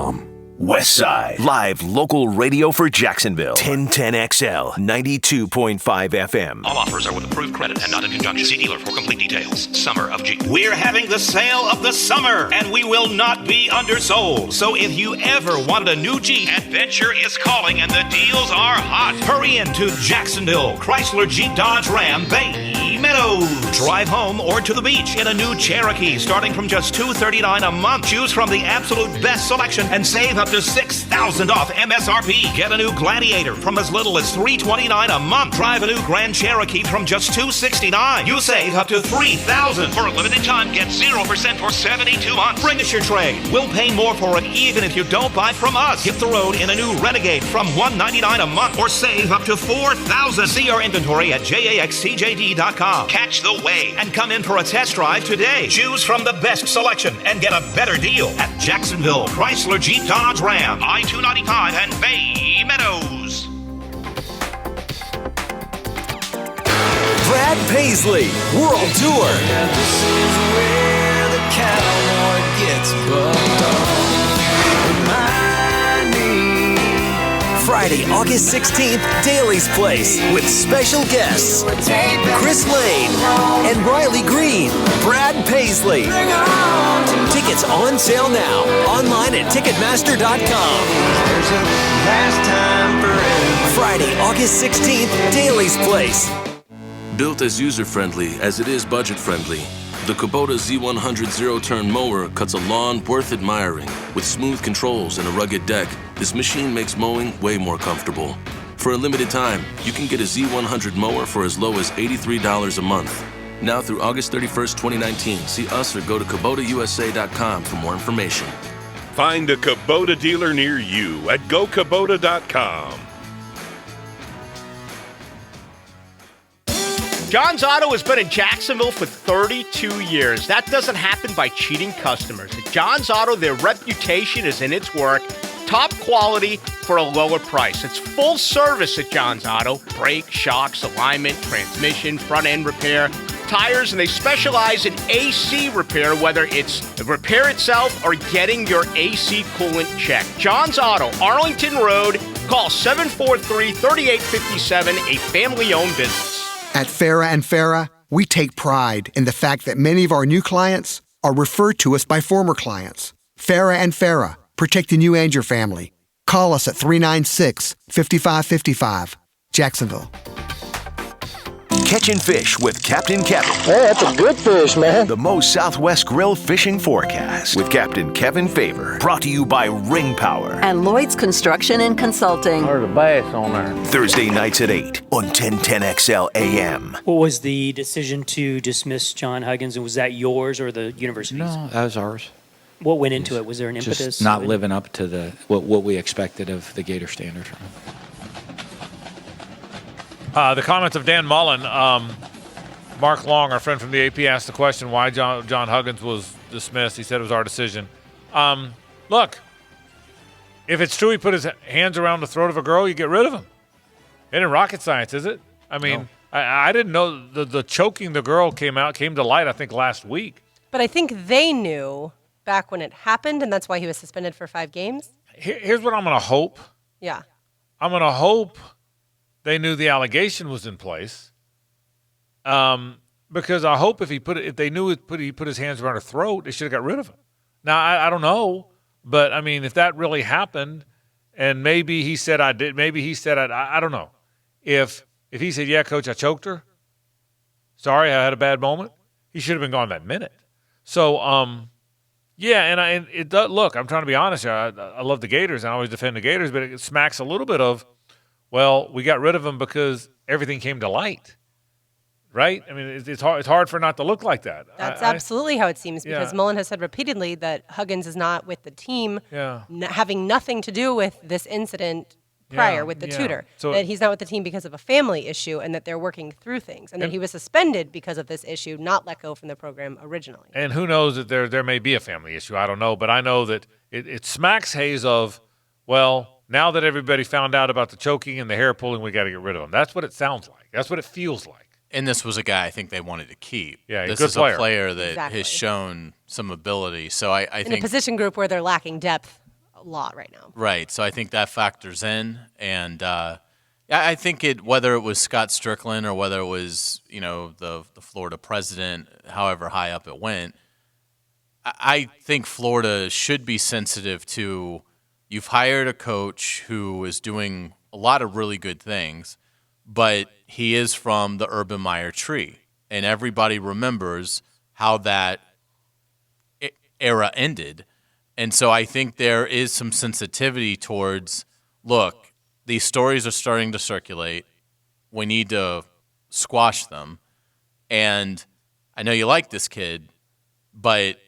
Westside, live local radio for Jacksonville. 1010XL, 92.5 FM. All offers are with approved credit and not in conjunction. See dealer for complete details. Summer of Jeep. We're having the sale of the summer, and we will not be undersold. So if you ever wanted a new Jeep, Adventure is calling, and the deals are hot. Hurry into Jacksonville, Chrysler Jeep Dodge Ram Bay Meadows. Drive home or to the beach in a new Cherokee, starting from just $239 a month. Choose from the absolute best selection and save up to $6,000 off MSRP. Get a new Gladiator from as little as $329 a month. Drive a new Grand Cherokee from just $269. You save up to $3,000. For a limited time, get 0% for 72 months. Bring us your trade. We'll pay more for it even if you don't buy from us. Hit the road in a new Renegade from $199 a month or save up to $4,000. See our inventory at jaxcjd.com. Catch the wave and come in for a test drive today. Choose from the best selection and get a better deal at Jacksonville Chrysler Jeep Dodge Ram, I-295 and Bay Meadows. Brad Paisley, World Tour. This is where the cowboy gets bucked off. My knee. Friday, August 16th, Daly's Place with special guests Chris Lane and Riley Green. Brad Paisley. Tickets on sale now. Online at Ticketmaster.com. Friday, August 16th, Daly's Place. Built as user-friendly as it is budget-friendly, the Kubota Z100 zero-turn mower cuts a lawn worth admiring. With smooth controls and a rugged deck, this machine makes mowing way more comfortable. For a limited time, you can get a Z100 mower for as low as $83 a month. Now through August 31st, 2019, see us or go to KubotaUSA.com for more information. Find a Kubota dealer near you at GoKubota.com. John's Auto has been in Jacksonville for 32 years. That doesn't happen by cheating customers. At John's Auto, their reputation is in its work. Top quality for a lower price. It's full service at John's Auto. Brake, shocks, alignment, transmission, front end repair, tires, and they specialize in AC repair, whether it's the repair itself or getting your AC coolant checked. John's Auto, Arlington Road. Call 743-3857, a family-owned business. At Farah & Farah, we take pride in the fact that many of our new clients are referred to us by former clients. Farah & Farah, protecting you and your family. Call us at 396-5555, Jacksonville. Catching Fish with Captain Kevin. Hey, that's a good fish, man. The Moe's Southwest Grill Fishing Forecast with Captain Kevin Favor. Brought to you by Ring Power and Lloyd's Construction and Consulting. There's a bass on there. Thursday nights at 8 on 1010XL AM. What was the decision to dismiss John Huggins, and was that yours or the university's? No, that was ours. What went into it? Was there an impetus? Just not living up to what we expected of the Gator standard. The comments of Dan Mullen. Mark Long, our friend from the AP, asked the question why John Huggins was dismissed. He said it was our decision. Look, if it's true he put his hands around the throat of a girl, you get rid of him. It ain't rocket science, is it? I mean, no. I didn't know the choking the girl came to light, I think, last week. But I think they knew back when it happened, and that's why he was suspended for 5 games. Here's what I'm going to hope. Yeah. I'm going to hope they knew the allegation was in place. Because I hope if they knew he put his hands around her throat, they should have got rid of him. Now, I don't know, but I mean, if that really happened, and maybe he said I did, maybe he said I don't know. If he said, yeah, coach, I choked her. Sorry, I had a bad moment. He should have been gone that minute. So, yeah, and it does. Look, I'm trying to be honest here. I love the Gators, and I always defend the Gators, but it smacks a little bit of, well, we got rid of him because everything came to light. Right? I mean, it's hard for it not to look like that. That's absolutely how it seems, because Mullen has said repeatedly that Huggins is not with the team, having nothing to do with this incident prior with the tutor. So that he's not with the team because of a family issue, and that they're working through things, and that he was suspended because of this issue, not let go from the program originally. And who knows that there may be a family issue. I don't know, but I know that it smacks Hayes of, well, now that everybody found out about the choking and the hair pulling, we got to get rid of him. That's what it sounds like. That's what it feels like. And this was a guy I think they wanted to keep. Yeah, this good is player. A player that Exactly. has shown some ability. So I think in a position group where they're lacking depth a lot right now. Right. So I think that factors in, and I think whether it was Scott Strickland or whether it was the Florida president, however high up it went, I think Florida should be sensitive to. You've hired a coach who is doing a lot of really good things, but he is from the Urban Meyer tree, and everybody remembers how that era ended. And so I think there is some sensitivity towards, look, these stories are starting to circulate. We need to squash them. And I know you like this kid, but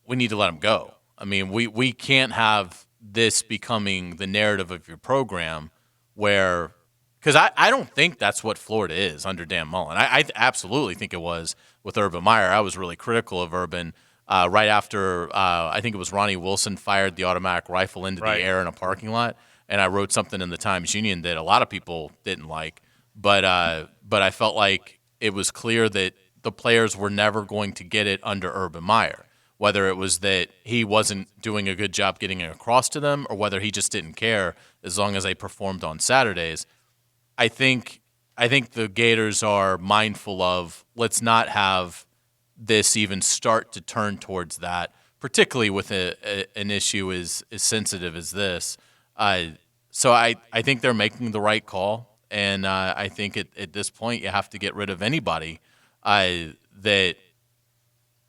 we need to let him go. I mean, we can't have this becoming the narrative of your program where – because I don't think that's what Florida is under Dan Mullen. I absolutely think it was with Urban Meyer. I was really critical of Urban right after I think it was Ronnie Wilson fired the automatic rifle into the air in a parking lot, and I wrote something in the Times-Union that a lot of people didn't like. But I felt like it was clear that the players were never going to get it under Urban Meyer, whether it was that he wasn't doing a good job getting it across to them or whether he just didn't care as long as they performed on Saturdays. I think the Gators are mindful of, let's not have this even start to turn towards that, particularly with an issue as sensitive as this. So I think they're making the right call, and I think at this point you have to get rid of anybody that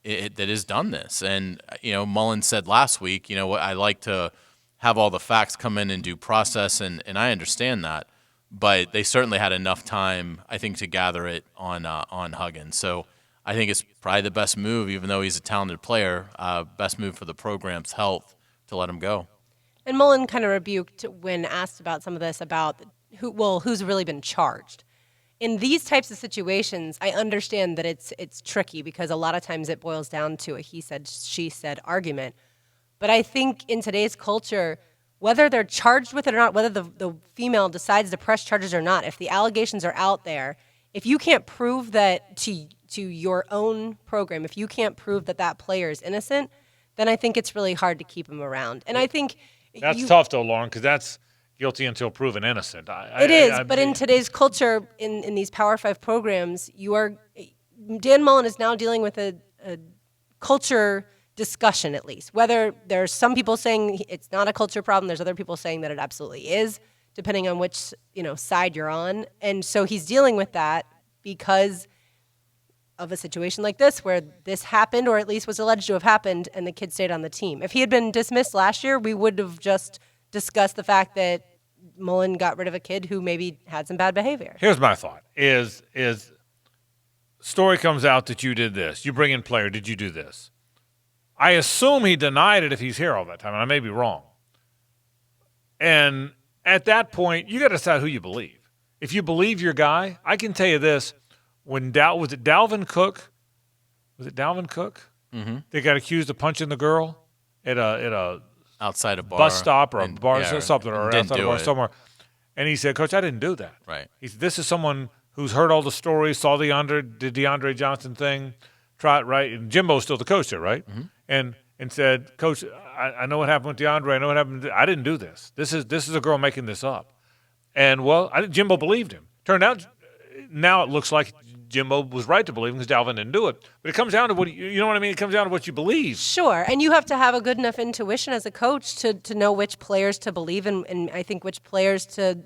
has done this. And Mullen said last week, I like to have all the facts come in due process, and I understand that. But they certainly had enough time, I think, to gather it on Huggins. So I think it's probably the best move, even though he's a talented player, best move for the program's health to let him go. And Mullen kind of rebuked when asked about some of this, about who's really been charged. In these types of situations, I understand that it's tricky because a lot of times it boils down to a he said, she said argument. But I think in today's culture, whether they're charged with it or not, whether the female decides to press charges or not, if the allegations are out there, if you can't prove that to your own program, if you can't prove that player is innocent, then I think it's really hard to keep him around. And I think that's tough, though, Lauren, because that's guilty until proven innocent. It is, but in today's culture, in these Power 5 programs, Dan Mullen is now dealing with a culture discussion, at least. Whether there's some people saying it's not a culture problem, there's other people saying that it absolutely is. depending on which side you're on. And so he's dealing with that because of a situation like this where this happened, or at least was alleged to have happened, and the kid stayed on the team. If he had been dismissed last year, we would have just discussed the fact that Mullen got rid of a kid who maybe had some bad behavior. Here's my thought: is story comes out that you did this, you bring in player, did you do this? I assume he denied it if he's here all that time, and I may be wrong. And at that point, you got to decide who you believe. If you believe your guy, I can tell you this: when was it Dalvin Cook? Was it Dalvin Cook? Mm-hmm. They got accused of punching the girl at a outside a bar, bus stop or a bar yeah, or something, or outside a bar somewhere. And he said, "Coach, I didn't do that." Right. He said, "This is someone who's heard all the stories, saw the DeAndre Johnson thing, tried right." And Jimbo's still the coach there, right? Mm-hmm. And said, "Coach, I know what happened with DeAndre. I know what happened. I didn't do this. This is a girl making this up." And well, I think Jimbo believed him. Turned out, now it looks like Jimbo was right to believe him because Dalvin didn't do it. But it comes down to what you know what I mean. It comes down to what you believe. Sure, and you have to have a good enough intuition as a coach to know which players to believe and I think which players to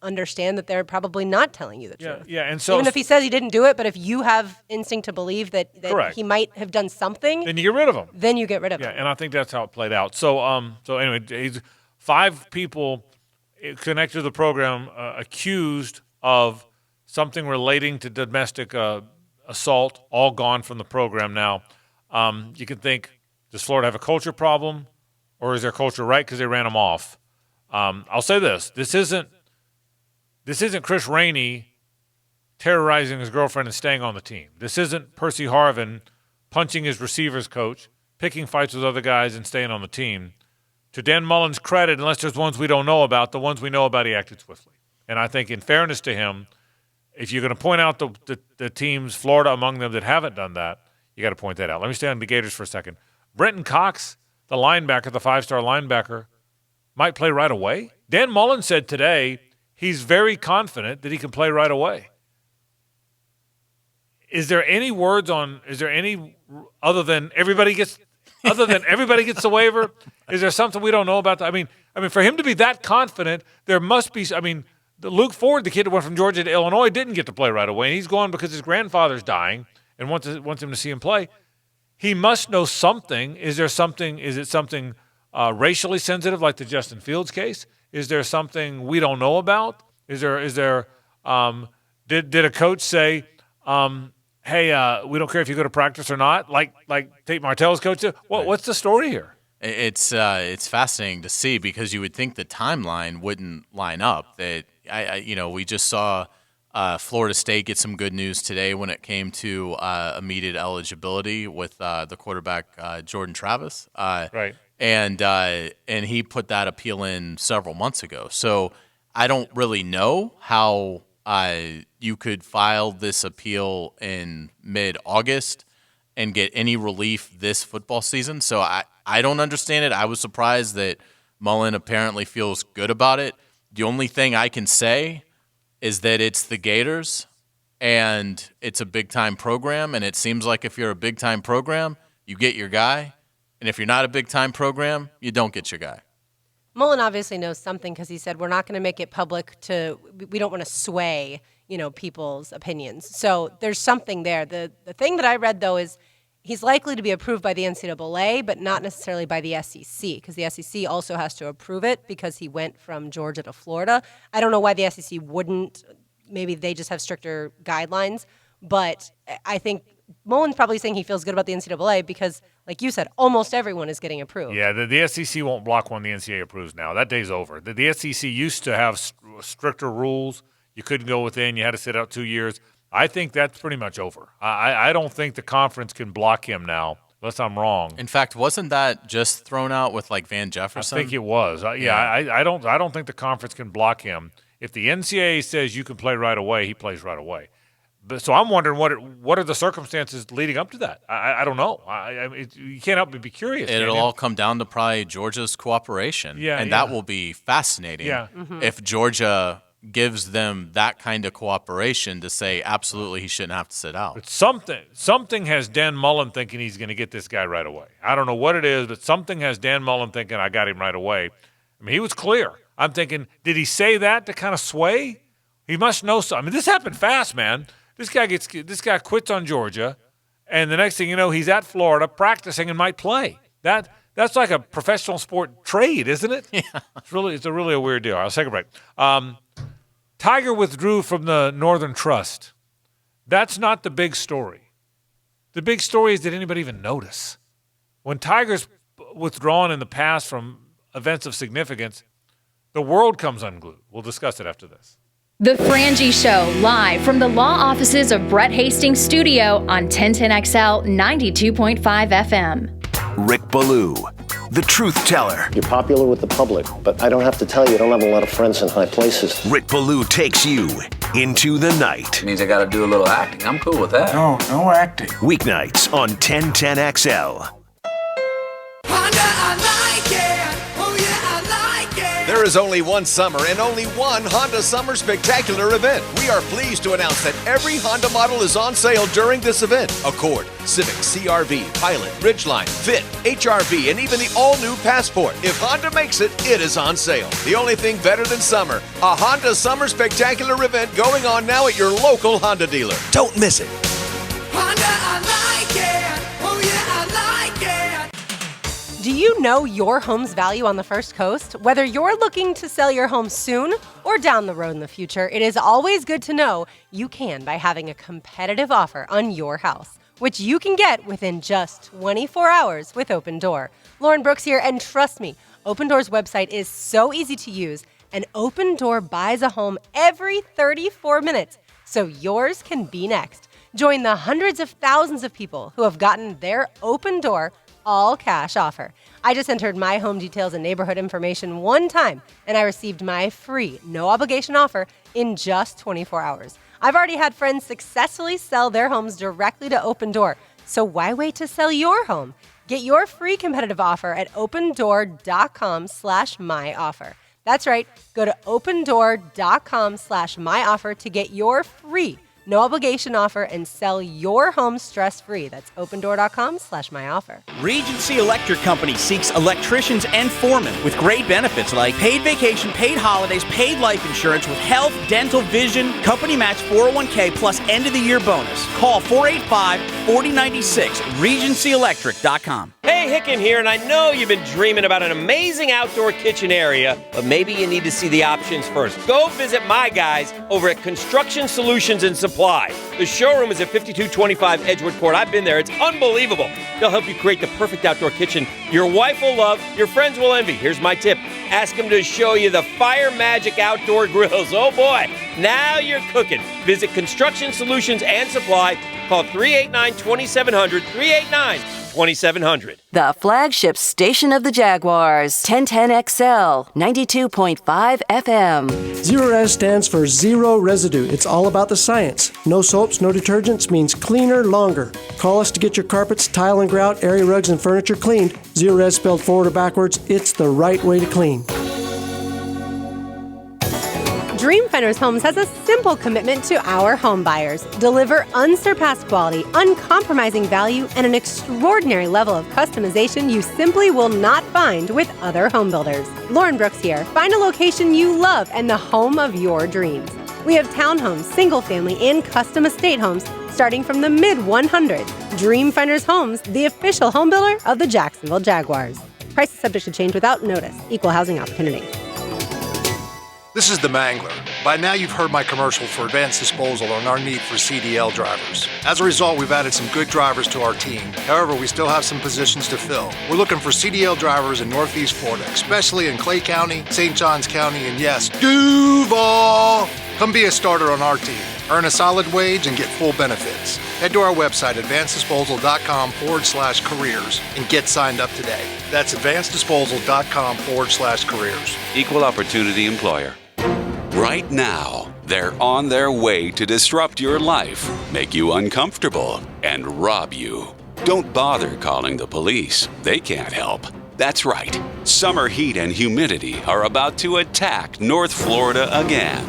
understand that they're probably not telling you the truth. Yeah, and so even if he says he didn't do it, but if you have instinct to believe that he might have done something, then you get rid of him. Then you get rid of him. Yeah, and I think that's how it played out. So anyway, he's 5 people connected to the program accused of something relating to domestic assault, all gone from the program now. You can think, does Florida have a culture problem, or is their culture right because they ran them off? I'll say this: this isn't Chris Rainey terrorizing his girlfriend and staying on the team. This isn't Percy Harvin punching his receivers coach, picking fights with other guys, and staying on the team. To Dan Mullen's credit, unless there's ones we don't know about, the ones we know about, he acted swiftly. And I think in fairness to him, if you're going to point out the teams, Florida among them, that haven't done that, you got to point that out. Let me stay on the Gators for a second. Brenton Cox, the linebacker, the 5-star linebacker, might play right away. Dan Mullen said today he's very confident that he can play right away. Is there any other than everybody gets the waiver? Is there something we don't know about that? I mean, for him to be that confident, there must be. I mean, Luke Ford, the kid who went from Georgia to Illinois, didn't get to play right away, and he's gone because his grandfather's dying and wants him to see him play. He must know something. Is there something? Is it something racially sensitive, like the Justin Fields case? Is there something we don't know about? Is there? Did a coach say, "Hey, we don't care if you go to practice or not"? Like Tate Martell's coach did? What's the story here? It's fascinating to see because you would think the timeline wouldn't line up. That we just saw Florida State get some good news today when it came to immediate eligibility with the quarterback Jordan Travis. Right. And he put that appeal in several months ago. So I don't really know how you could file this appeal in mid-August and get any relief this football season. So I don't understand it. I was surprised that Mullen apparently feels good about it. The only thing I can say is that it's the Gators and it's a big-time program, and it seems like if you're a big-time program, you get your guy, and if you're not a big-time program, you don't get your guy. Mullen obviously knows something because he said we're not going to make it public we don't want to sway, people's opinions. So there's something there. The thing that I read, though, is he's likely to be approved by the NCAA, but not necessarily by the SEC, because the SEC also has to approve it because he went from Georgia to Florida. I don't know why the SEC wouldn't. Maybe they just have stricter guidelines. But I think Mullen's probably saying he feels good about the NCAA because, like you said, almost everyone is getting approved. Yeah, the SEC won't block one the NCAA approves now. That day's over. The SEC used to have stricter rules. You couldn't go within. You had to sit out 2 years. I think that's pretty much over. I don't think the conference can block him now, unless I'm wrong. In fact, wasn't that just thrown out with like Van Jefferson? I think it was. I don't think the conference can block him. If the NCAA says you can play right away, he plays right away. But so I'm wondering what are the circumstances leading up to that? I don't know. You can't help but be curious. It'll all come down to probably Georgia's cooperation. That will be fascinating. Yeah. If Georgia gives them that kind of cooperation to say absolutely he shouldn't have to sit out. But something has Dan Mullen thinking he's going to get this guy right away. I don't know what it is, but something has Dan Mullen thinking I got him right away. I mean, he was clear. I'm thinking, did he say that to kind of sway? He must know something. I mean, this happened fast, man. This guy quits on Georgia, and the next thing you know, he's at Florida practicing and might play. That's like a professional sport trade, isn't it? Yeah. It's really a weird deal. I'll take a break. Tiger withdrew from the Northern Trust. That's not the big story. The big story is, did anybody even notice? When Tiger's withdrawn in the past from events of significance, the world comes unglued. We'll discuss it after this. The Frangie Show, live from the law offices of Brett Hastings Studio on 1010XL 92.5 FM. Rick Ballou, the truth teller. You're popular with the public, but I don't have to tell you, I don't have a lot of friends in high places. Rick Ballou takes you into the night. Means I got to do a little acting. I'm cool with that. No acting. Weeknights on 1010XL. There is only one summer and only one Honda Summer Spectacular event. We are pleased to announce that every Honda model is on sale during this event. Accord, Civic, CR-V, Pilot, Ridgeline, Fit, HR-V, and even the all-new Passport. If Honda makes it, it is on sale. The only thing better than summer, a Honda Summer Spectacular event going on now at your local Honda dealer. Don't miss it. Honda, I like it. Oh yeah, I like it. Do you know your home's value on the First Coast? Whether you're looking to sell your home soon or down the road in the future, it is always good to know you can by having a competitive offer on your house, which you can get within just 24 hours with Open Door. Lauren Brooks here, and trust me, Open Door's website is so easy to use, and Open Door buys a home every 34 minutes, so yours can be next. Join the hundreds of thousands of people who have gotten their Open Door all-cash offer. I just entered my home details and neighborhood information one time, and I received my free, no-obligation offer in just 24 hours. I've already had friends successfully sell their homes directly to Open Door, so why wait to sell your home? Get your free competitive offer at opendoor.com/myoffer. That's right. Go to opendoor.com/myoffer to get your free no obligation offer and sell your home stress-free. That's opendoor.com/myoffer. Regency Electric Company seeks electricians and foremen with great benefits like paid vacation, paid holidays, paid life insurance with health, dental, vision, company match 401k plus end-of-the-year bonus. Call 485-4096, regencyelectric.com. Hey, Hicken here, and I know you've been dreaming about an amazing outdoor kitchen area, but maybe you need to see the options first. Go visit my guys over at Construction Solutions and Supply. The showroom is at 5225 Edgewood Court. I've been there. It's unbelievable. They'll help you create the perfect outdoor kitchen your wife will love, your friends will envy. Here's my tip. Ask them to show you the Fire Magic Outdoor Grills. Oh, boy. Now you're cooking. Visit Construction Solutions and Supply. Call 389-2700, 389-2700. The flagship station of the Jaguars, 1010XL, 92.5 FM. Zerorez stands for zero residue. It's all about the science. No soaps, no detergents means cleaner, longer. Call us to get your carpets, tile and grout, area rugs, and furniture cleaned. Zerorez spelled forward or backwards, it's the right way to clean. Dreamfinders Homes has a simple commitment to our home buyers. Deliver unsurpassed quality, uncompromising value, and an extraordinary level of customization you simply will not find with other home builders. Lauren Brooks here. Find a location you love and the home of your dreams. We have townhomes, single-family, and custom estate homes starting from the mid-100s. Dreamfinders Homes, the official home builder of the Jacksonville Jaguars. Price is subject to change without notice. Equal housing opportunity. This is the Mangler. By now you've heard my commercial for Advanced Disposal on our need for CDL drivers. As a result, we've added some good drivers to our team. However, we still have some positions to fill. We're looking for CDL drivers in Northeast Florida, especially in Clay County, St. Johns County, and yes, Duval! Come be a starter on our team. Earn a solid wage and get full benefits. Head to our website, advanceddisposal.com/careers, and get signed up today. That's advanceddisposal.com/careers. Equal opportunity employer. Right now, they're on their way to disrupt your life, make you uncomfortable, and rob you. Don't bother calling the police. They can't help. That's right. Summer heat and humidity are about to attack North Florida again.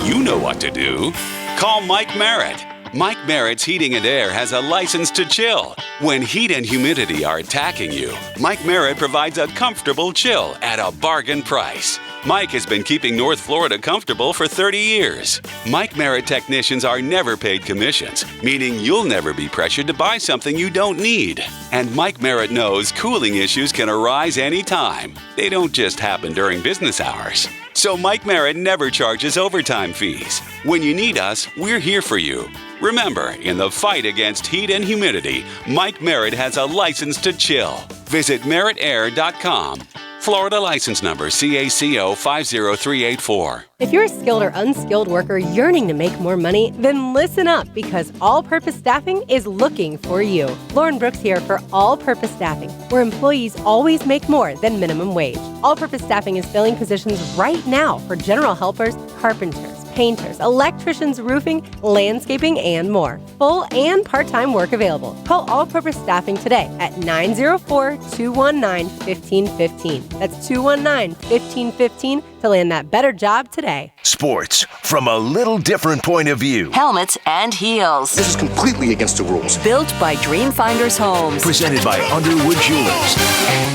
You know what to do. Call Mike Merritt. Mike Merritt's Heating and Air has a license to chill. When heat and humidity are attacking you, Mike Merritt provides a comfortable chill at a bargain price. Mike has been keeping North Florida comfortable for 30 years. Mike Merritt technicians are never paid commissions, meaning you'll never be pressured to buy something you don't need. And Mike Merritt knows cooling issues can arise anytime. They don't just happen during business hours. So Mike Merritt never charges overtime fees. When you need us, we're here for you. Remember, in the fight against heat and humidity, Mike Merritt has a license to chill. Visit merrittair.com. Florida license number CACO 50384. If you're a skilled or unskilled worker yearning to make more money, then listen up, because All Purpose Staffing is looking for you. Lauren Brooks here for All Purpose Staffing, where employees always make more than minimum wage. All Purpose Staffing is filling positions right now for general helpers, carpenters, painters, electricians, roofing, landscaping, and more. Full and part-time work available. Call All Purpose Staffing today at 904-219-1515. That's 219-1515 to land that better job today. Sports from a little different point of view. Helmets and heels. This is completely against the rules. Built by Dreamfinders Homes. Presented by Underwood Jewelers.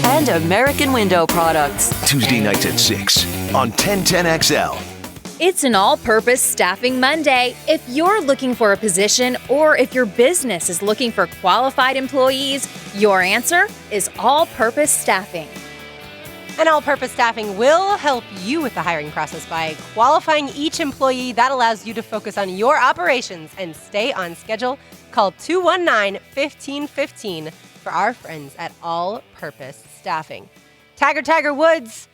And American Window Products. Tuesday nights at 6 on 1010XL. It's an all-purpose staffing Monday. If you're looking for a position or if your business is looking for qualified employees, your answer is All-Purpose Staffing. And All Purpose Staffing will help you with the hiring process by qualifying each employee. That allows you to focus on your operations and stay on schedule. Call 219-1515 for our friends at All Purpose Staffing. Tiger Woods.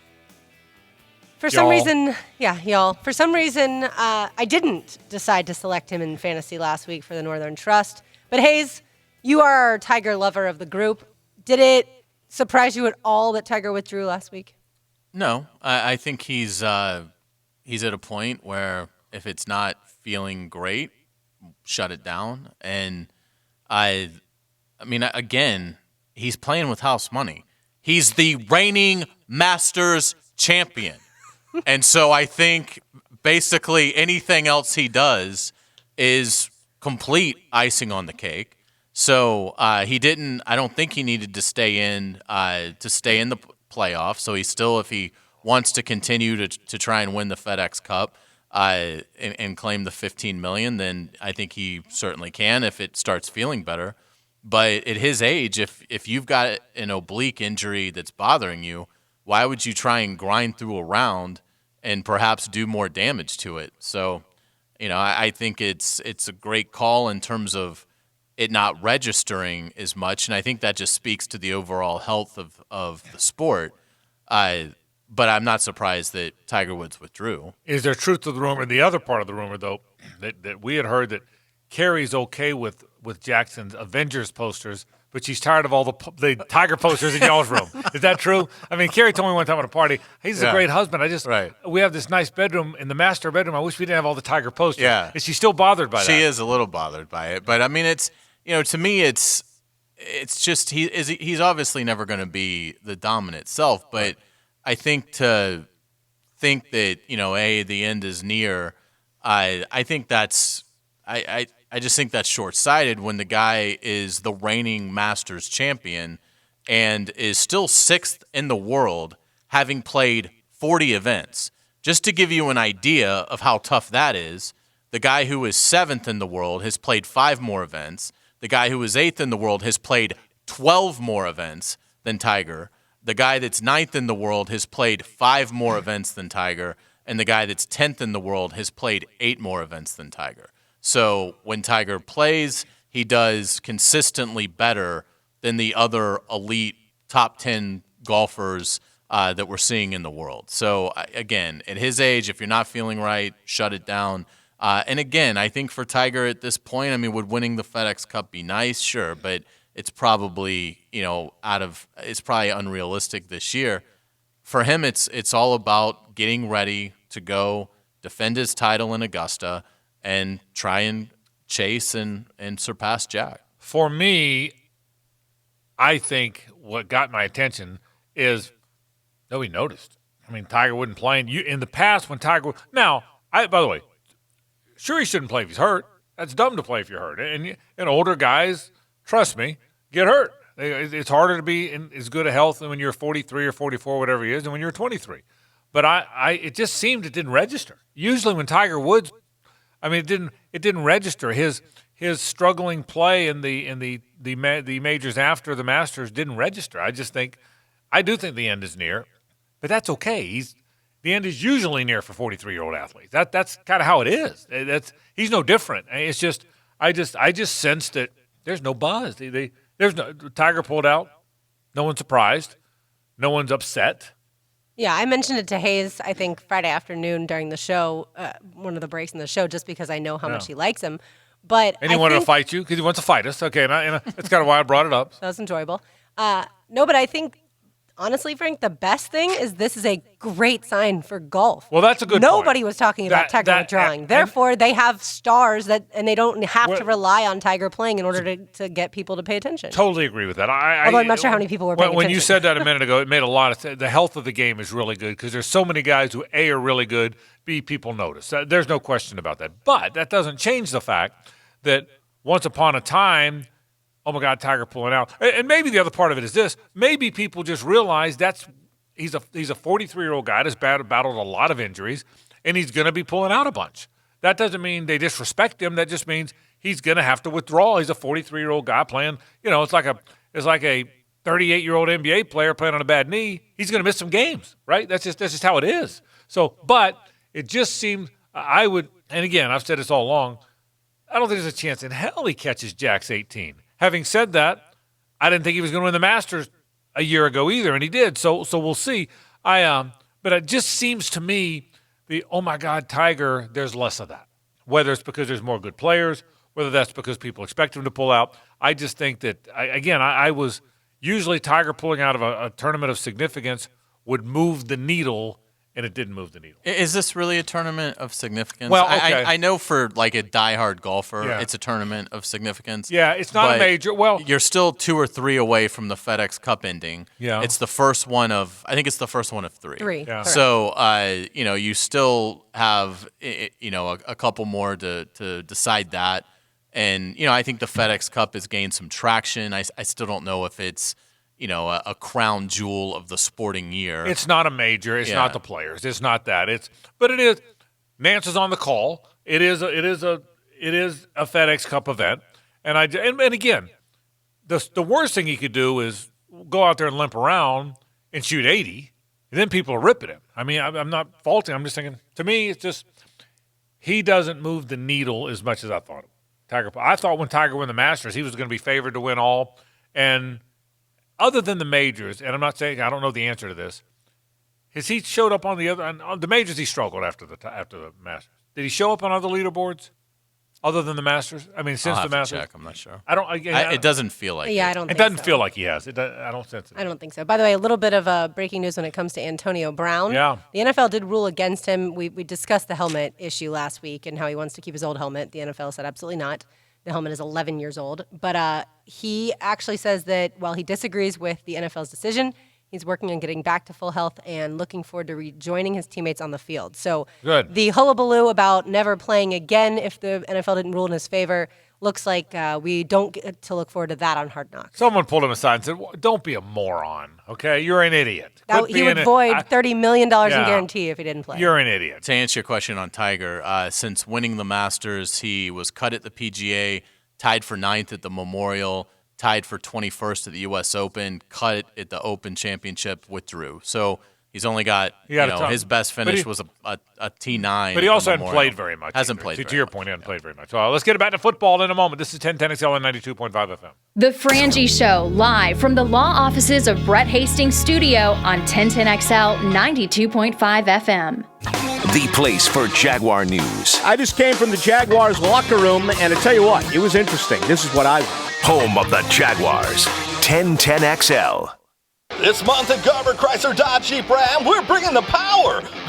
For some reason, I didn't decide to select him in fantasy last week for the Northern Trust. But Hayes, you are our Tiger lover of the group. Did it surprise you at all that Tiger withdrew last week? No, I think he's at a point where if it's not feeling great, shut it down. And I mean, again, he's playing with house money. He's the reigning Masters champion. And so I think basically anything else he does is complete icing on the cake. So I don't think he needed to stay in the playoffs. So he still, if he wants to continue to try and win the FedEx Cup and claim the $15 million, then I think he certainly can if it starts feeling better. But at his age, if you've got an oblique injury that's bothering you, why would you try and grind through a round and perhaps do more damage to it? So, I think it's a great call in terms of it not registering as much, and I think that just speaks to the overall health of the sport. But I'm not surprised that Tiger Woods withdrew. Is there truth to the rumor? The other part of the rumor, though, that we had heard that Carrie's okay with Jackson's Avengers posters, but she's tired of all the Tiger posters in y'all's room. Is that true? I mean, Carrie told me one time at a party, he's a great husband. We have this nice bedroom in the master bedroom. I wish we didn't have all the Tiger posters. Yeah. Is she still bothered by that? She is a little bothered by it. But, I mean, it's, to me, it's just he's obviously never going to be the dominant self. But I think to think that, the end is near, I think that's I just think that's short-sighted when the guy is the reigning Masters champion and is still 6th in the world, having played 40 events. Just to give you an idea of how tough that is, the guy who is 7th in the world has played 5 more events. The guy who is 8th in the world has played 12 more events than Tiger. The guy that's 9th in the world has played 5 more events than Tiger. And the guy that's 10th in the world has played 8 more events than Tiger. So when Tiger plays, he does consistently better than the other elite top 10 golfers that we're seeing in the world. So, again, at his age, if you're not feeling right, shut it down. And, again, I think for Tiger at this point, I mean, would winning the FedEx Cup be nice? Sure, but it's probably, it's probably unrealistic this year. For him, it's all about getting ready to go defend his title in Augusta and try and chase and surpass Jack. For me, I think what got my attention is nobody noticed. I mean, Tiger wasn't playing. In the past, when Tiger – now, by the way, sure he shouldn't play if he's hurt. That's dumb to play if you're hurt. And older guys, trust me, get hurt. It's harder to be in as good a health when you're 43 or 44, whatever he is, than when you're 23. But it just seemed it didn't register. Usually when Tiger Woods, it didn't register. His struggling play in the majors after the Masters didn't register. I do think the end is near, but that's okay. The end is usually near for 43-year-old athletes. That's kind of how it is. He's no different. It's just I just sensed that there's no buzz. Tiger pulled out. No one's surprised. No one's upset. Yeah, I mentioned it to Hayes, I think, Friday afternoon during the show, one of the breaks in the show, just because I know how much he likes him. And he wanted to fight you because he wants to fight us. Okay, and that's kind of why I brought it up. That was enjoyable. No, but I think, honestly, Frank, the best thing is this is a great sign for golf. Well, that's a good Nobody point. was talking about Tiger withdrawing. Therefore, they have stars and they don't have to rely on Tiger playing in order to get people to pay attention. Totally agree with that. Although I'm not sure how many people were paying When attention. you said that a minute ago, it made a lot of sense. The health of the game is really good because there's so many guys who, A, are really good, B, people notice. There's no question about that. But that doesn't change the fact that once upon a time, oh, my God, Tiger pulling out. And maybe the other part of it is this. Maybe people just realize he's a 43-year-old guy that's battled a lot of injuries, and he's going to be pulling out a bunch. That doesn't mean they disrespect him. That just means he's going to have to withdraw. He's a 43-year-old guy playing. It's like a 38-year-old NBA player playing on a bad knee. He's going to miss some games, right? That's just how it is. So, but it just seemed and again, I've said this all along, I don't think there's a chance in hell he catches Jack's 18. Having said that, I didn't think he was going to win the Masters a year ago either, and he did. So we'll see. But it just seems to me oh my God, Tiger, there's less of that. Whether it's because there's more good players, whether that's because people expect him to pull out. I just think that I was usually Tiger pulling out of a tournament of significance would move the needle. And it didn't move the needle. Is this really a tournament of significance? Well, okay. I know for like a diehard golfer, it's a tournament of significance. Yeah, it's not a major. Well, you're still 2 or 3 away from the FedEx Cup ending. Yeah, it's the first one of. I think it's the first one of 3. Yeah. So, you still have, a couple more to decide that, and I think the FedEx Cup has gained some traction. I still don't know if it's a crown jewel of the sporting year. It's not a major. It's not the players. It's not that. But it is. Nance is on the call. It is a FedEx Cup event. And again, the worst thing he could do is go out there and limp around and shoot 80, and then people are ripping him. I mean, I'm not faulting. I'm just thinking. To me, it's just he doesn't move the needle as much as I thought. I thought when Tiger won the Masters, he was going to be favored to win all, and other than the majors, and I'm not saying I don't know the answer to this, has he showed up on the majors? He struggled after the Masters. Did he show up on other leaderboards other than the Masters? I mean, since I'll the Masters, check. I'm not sure. It doesn't feel like. Yeah, I don't. It doesn't feel like he has. I don't sense it. I don't think so. By the way, a little bit of breaking news when it comes to Antonio Brown. Yeah. The NFL did rule against him. We discussed the helmet issue last week and how he wants to keep his old helmet. The NFL said absolutely not. The helmet is 11 years old. But he actually says that while he disagrees with the NFL's decision, he's working on getting back to full health and looking forward to rejoining his teammates on the field. So good. The hullabaloo about never playing again if the NFL didn't rule in his favor looks like we don't get to look forward to that on Hard Knocks. Someone pulled him aside and said, "Don't be a moron, okay? You're an idiot." He would void $30 million in guarantee if he didn't play. You're an idiot. To answer your question on Tiger, since winning the Masters, he was cut at the PGA, tied for 9th at the Memorial, tied for 21st at the U.S. Open, cut at the Open Championship, withdrew. So he's only got, his best finish was a T9. But he also hasn't played very much. Hasn't played very much. To your point, he hasn't played very much. So let's get back to football in a moment. This is 1010XL and 92.5 FM. The Frangie Show, live from the law offices of Brett Hastings' studio on 1010XL 92.5 FM. The place for Jaguar news. I just came from the Jaguars locker room, and I tell you what, it was interesting. This is what I learned. Home of the Jaguars, 1010XL. This month at Garber Chrysler Dodge Jeep Ram, we're bringing the power.